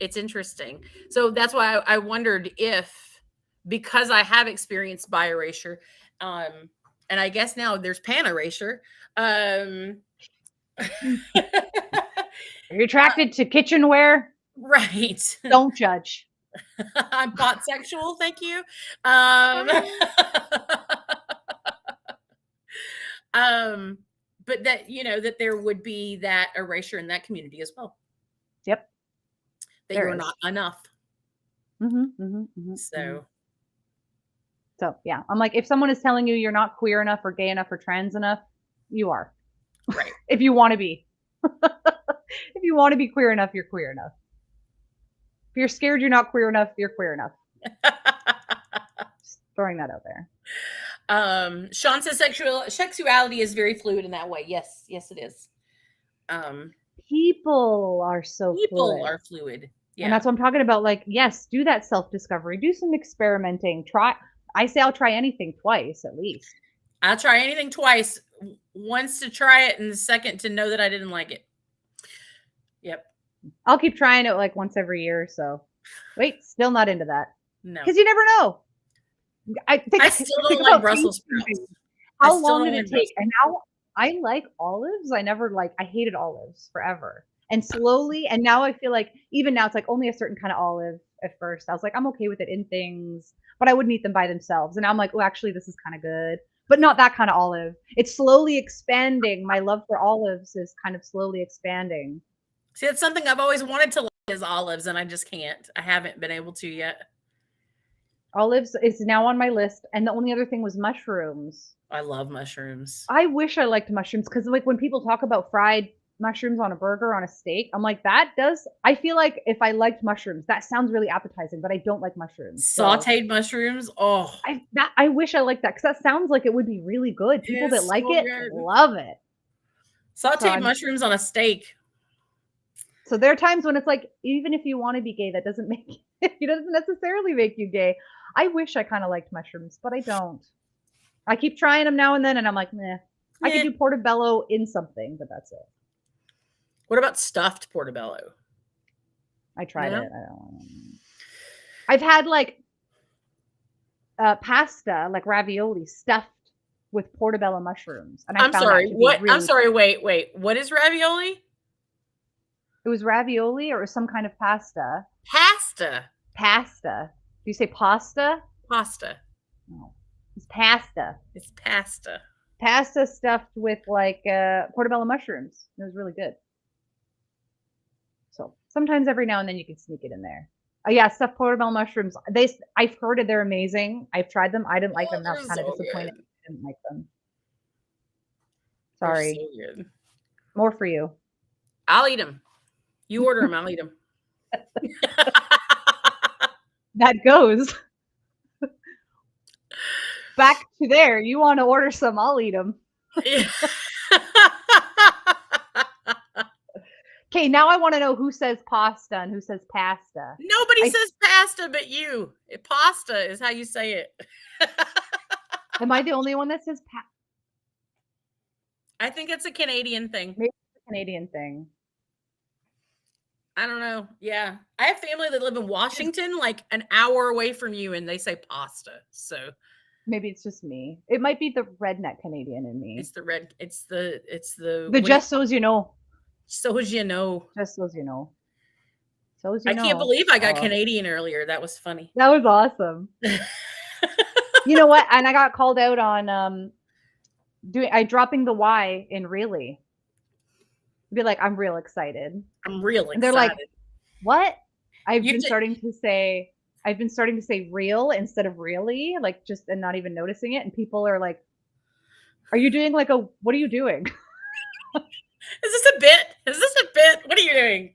It's interesting. So that's why I wondered if, because I have experienced bi erasure, and I guess now there's pan erasure. Are you attracted to kitchenware? Right. Don't judge. I'm pot sexual, thank you. But that, that there would be that erasure in that community as well. Yep. That you're not enough. So yeah, I'm like, if someone is telling you you're not queer enough or gay enough or trans enough, you are. Right. If you want to be. If you want to be queer enough, you're queer enough. If you're scared you're not queer enough, you're queer enough. Just throwing that out there. Sean says sexuality is very fluid in that way. Yes, it is. People are fluid. Yeah. And that's what I'm talking about. Like, yes, do that self-discovery, do some experimenting. I say I'll try anything twice at least. I'll try anything twice. Once to try it, and the second to know that I didn't like it. Yep. I'll keep trying it like once every year or so. Wait, still not into that. No. Because you never know. I still don't like Brussels sprouts. How long did it take? And now I like olives. I hated olives forever. And slowly, and now I feel like, even now it's like only a certain kind of olive at first. I was like, I'm okay with it in things, but I wouldn't eat them by themselves. And now I'm like, oh, actually, this is kind of good. But not that kind of olive. It's slowly expanding. My love for olives is kind of slowly expanding. See, it's something I've always wanted to like is olives, and I just can't. I haven't been able to yet. Olives is now on my list. And the only other thing was mushrooms. I love mushrooms. I wish I liked mushrooms, because like when people talk about fried mushrooms on a burger, on a steak, I'm like, I feel like if I liked mushrooms, that sounds really appetizing, but I don't like mushrooms. Sauteed mushrooms. Oh, I wish I liked that, because that sounds like it would be really good. People that like it love it. Sauteed mushrooms on a steak. So there are times when it's like, even if you want to be gay, that doesn't make it doesn't necessarily make you gay. I wish I kind of liked mushrooms, but I don't. I keep trying them now and then, and I'm like, meh. I could do portobello in something, but that's it. What about stuffed portobello? I tried it. I don't. I've had like pasta, like ravioli, stuffed with portobello mushrooms, and I'm sorry. What? I'm sorry. Wait. What is ravioli? It was ravioli, or it was some kind of pasta. Pasta. Do you say pasta? Pasta. No, it's pasta. It's pasta. Pasta stuffed with like portobello mushrooms. It was really good. So sometimes every now and then you can sneak it in there. Yeah, stuffed portobello mushrooms. I've heard it. They're amazing. I've tried them. I didn't like them. I was kind of disappointed. I didn't like them. Sorry. So good. More for you. I'll eat them. You order them. I'll eat them. That goes. Back to there. You want to order some, I'll eat them. Okay, now I want to know who says pasta and who says pasta. Nobody says pasta but you. Pasta is how you say it. Am I the only one that says pasta? I think it's a Canadian thing. Maybe it's a Canadian thing. I don't know. Yeah. I have family that live in Washington, like an hour away from you, and they say pasta. So maybe it's just me. It might be the redneck Canadian in me. It's the just so as you know. So as you know. Just so as you know. So as you know. I can't believe I got Canadian earlier. That was funny. That was awesome. You know what? And I got called out on dropping the Y in really. Be like, I'm real excited. I'm real excited. And they're like, what? I've been starting to say real instead of really, like just, and not even noticing it. And people are like, are you doing like what are you doing? Is this a bit? What are you doing?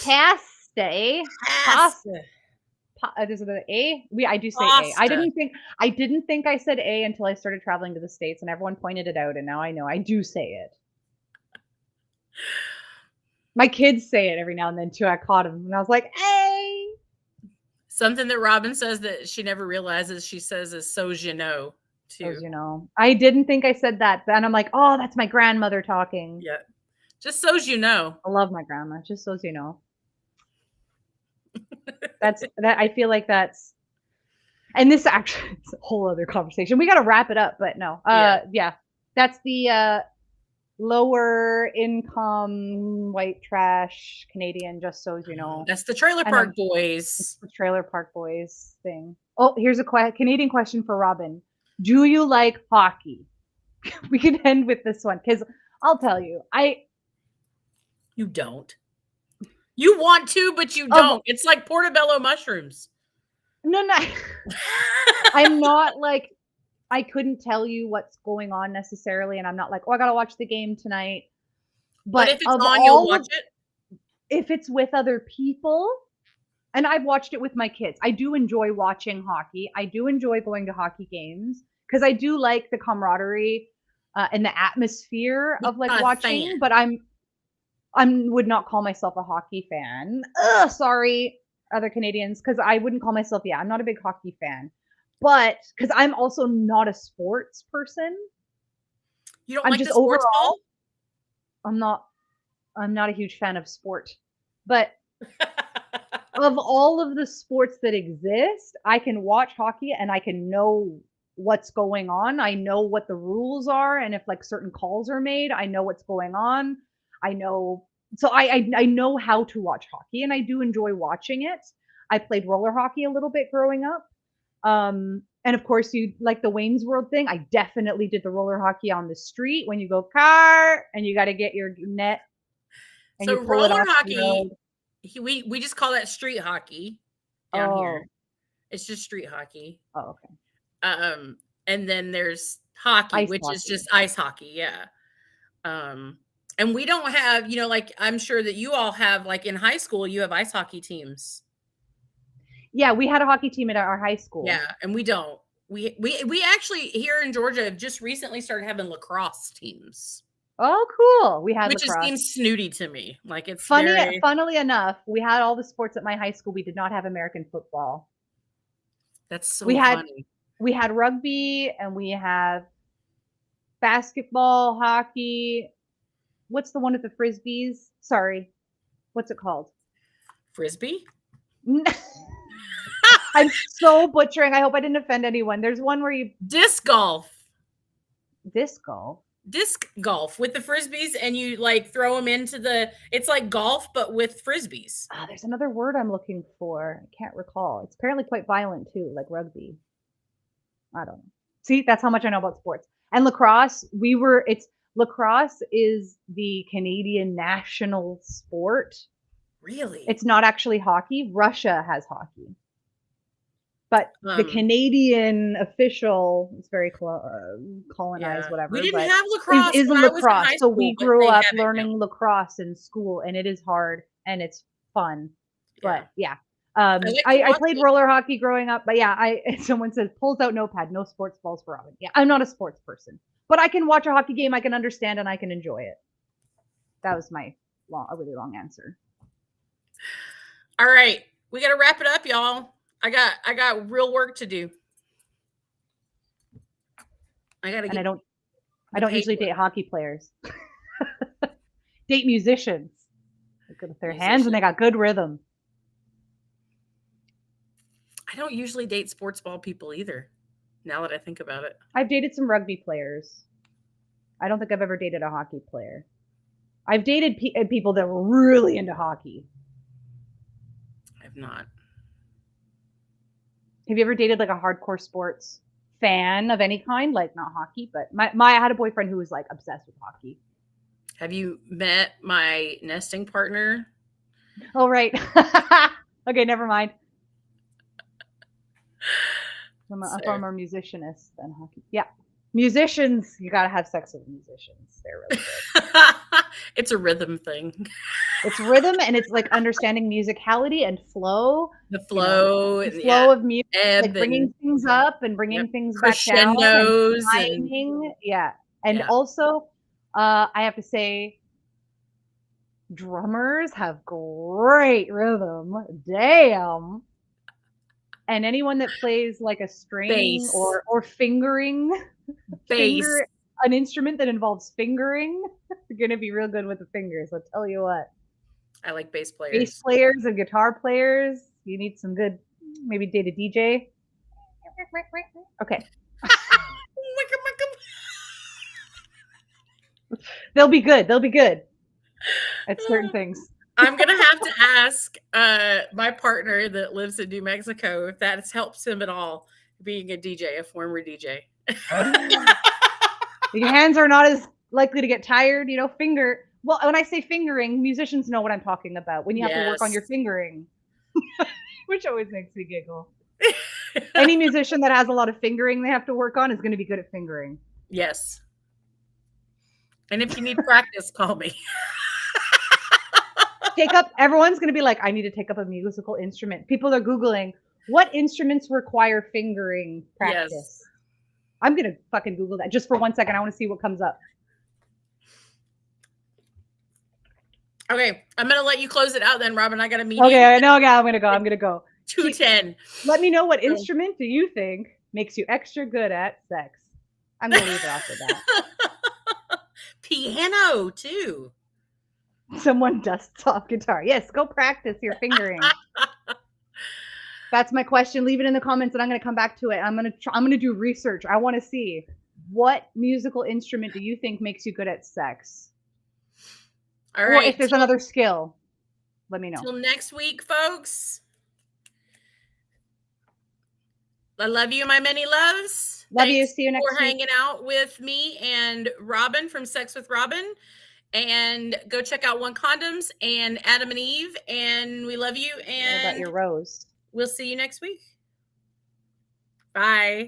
Pasta. Is it an A? I do say pasta. A. I didn't think I said A until I started traveling to the States, and everyone pointed it out, and now I know I do say it. My kids say it every now and then too. I caught them, and I was like, "A." Something that Robin says that she never realizes she says is "so's you know." Too. So's you know. I didn't think I said that, and I'm like, "Oh, that's my grandmother talking." Yeah. Just so you know. I love my grandma, just so you know. I feel like that's, and this actually it's a whole other conversation. We gotta wrap it up, but no. Yeah. That's the lower income white trash Canadian, just so you know. That's the Trailer Park Boys. The Trailer Park Boys thing. Oh, here's a Canadian question for Robin. Do you like hockey? We can end with this one, because I'll tell you, You don't. You want to, but you don't. It's like portobello mushrooms. No. I'm not like, I couldn't tell you what's going on necessarily, and I'm not like, oh, I gotta watch the game tonight. But if it's on, you'll watch it? If it's with other people, and I've watched it with my kids. I do enjoy watching hockey. I do enjoy going to hockey games, because I do like the camaraderie and the atmosphere of like watching, but I would not call myself a hockey fan. Sorry, other Canadians, because I wouldn't call myself, I'm not a big hockey fan. But because I'm also not a sports person. You don't like the sports ball? I'm not a huge fan of sport. But of all of the sports that exist, I can watch hockey and I can know what's going on. I know what the rules are, and if like certain calls are made, I know what's going on. I know, so I know how to watch hockey, and I do enjoy watching it. I played roller hockey a little bit growing up. And of course, you like the Wayne's World thing. I definitely did the roller hockey on the street when you go car and you got to get your net. And so roller hockey, we just call that street hockey down here. It's just street hockey. Oh, okay. And then there's hockey, which is just ice hockey. Yeah. And we don't have, like I'm sure that you all have, like in high school, you have ice hockey teams. Yeah, we had a hockey team at our high school. Yeah, and we don't. We actually here in Georgia have just recently started having lacrosse teams. Oh, cool. We had lacrosse. Which just seems snooty to me. Like it's funnily enough, we had all the sports at my high school. We did not have American football. That's so funny. We had rugby, and we have basketball, hockey. What's the one with the frisbees? Sorry. What's it called? Frisbee? I'm so butchering. I hope I didn't offend anyone. There's one where you disc golf. Disc golf. Disc golf with the frisbees, and you like throw them into it's like golf but with frisbees. There's another word I'm looking for. I can't recall. It's apparently quite violent too, like rugby. I don't know. See, that's how much I know about sports. And lacrosse, lacrosse is the Canadian national sport. Really? It's not actually hockey. Russia has hockey. But the Canadian official, it's very colonized, whatever. We didn't have lacrosse. Is lacrosse. So we grew up learning lacrosse in school, and it is hard and it's fun. But I played roller hockey growing up. But someone says pulls out notepad, no sports balls for Robin. Yeah, I'm not a sports person, but I can watch a hockey game, I can understand, and I can enjoy it. That was my a really long answer. All right, we got to wrap it up, y'all. I got real work to do. I don't usually date hockey players. Date musicians. They're good with their hands and they got good rhythm. I don't usually date sports ball people either, now that I think about it. I've dated some rugby players. I don't think I've ever dated a hockey player. I've dated people that were really into hockey. I've not. Have you ever dated like a hardcore sports fan of any kind? Like not hockey, but I had a boyfriend who was like obsessed with hockey. Have you met my nesting partner? Oh, right. Okay, never mind. I'm a former musicianist than hockey. Yeah. Musicians, you gotta have sex with musicians. They're really good. It's a rhythm thing. It's rhym, and it's like understanding musicality and flow. The flow, the flow of music, like bringing things up and bringing things back down. Crescendos and timing. And also, I have to say, drummers have great rhythm. Damn. And anyone that plays like a string or fingering, an instrument that involves fingering. You're gonna be real good with the fingers. I'll tell you what. I like bass players. Bass players and guitar players. You need some good, maybe date a DJ. Okay. They'll be good. They'll be good at certain things. I'm gonna have to ask my partner that lives in New Mexico if that helps him at all, being a DJ, a former DJ. Your hands are not as likely to get tired, you know, well, when I say fingering, musicians know what I'm talking about. When you have to work on your fingering, which always makes me giggle. Any musician that has a lot of fingering they have to work on is going to be good at fingering. Yes. And if you need practice, call me. Everyone's going to be like, I need to take up a musical instrument. People are Googling what instruments require fingering practice. Yes. I'm going to fucking Google that just for 1 second. I want to see what comes up. Okay. I'm going to let you close it out then, Robin. I got a meeting. Okay. No, yeah, I'm going to go. I'm going to go. 2:10. Let me know what instrument do you think makes you extra good at sex? I'm going to leave it after that. Piano, too. Someone dusts off guitar. Yes, go practice your fingering. That's my question. Leave it in the comments and I'm going to come back to it. I'm going to do research. I want to see what musical instrument do you think makes you good at sex? All right. Or if there's another skill, let me know. Till next week, folks. I love you, my many loves. Love you. See you next week. For hanging out with me and Robin from Sex with Robin. And go check out One Condoms and Adam and Eve. And we love you. And what about your rose? We'll see you next week. Bye.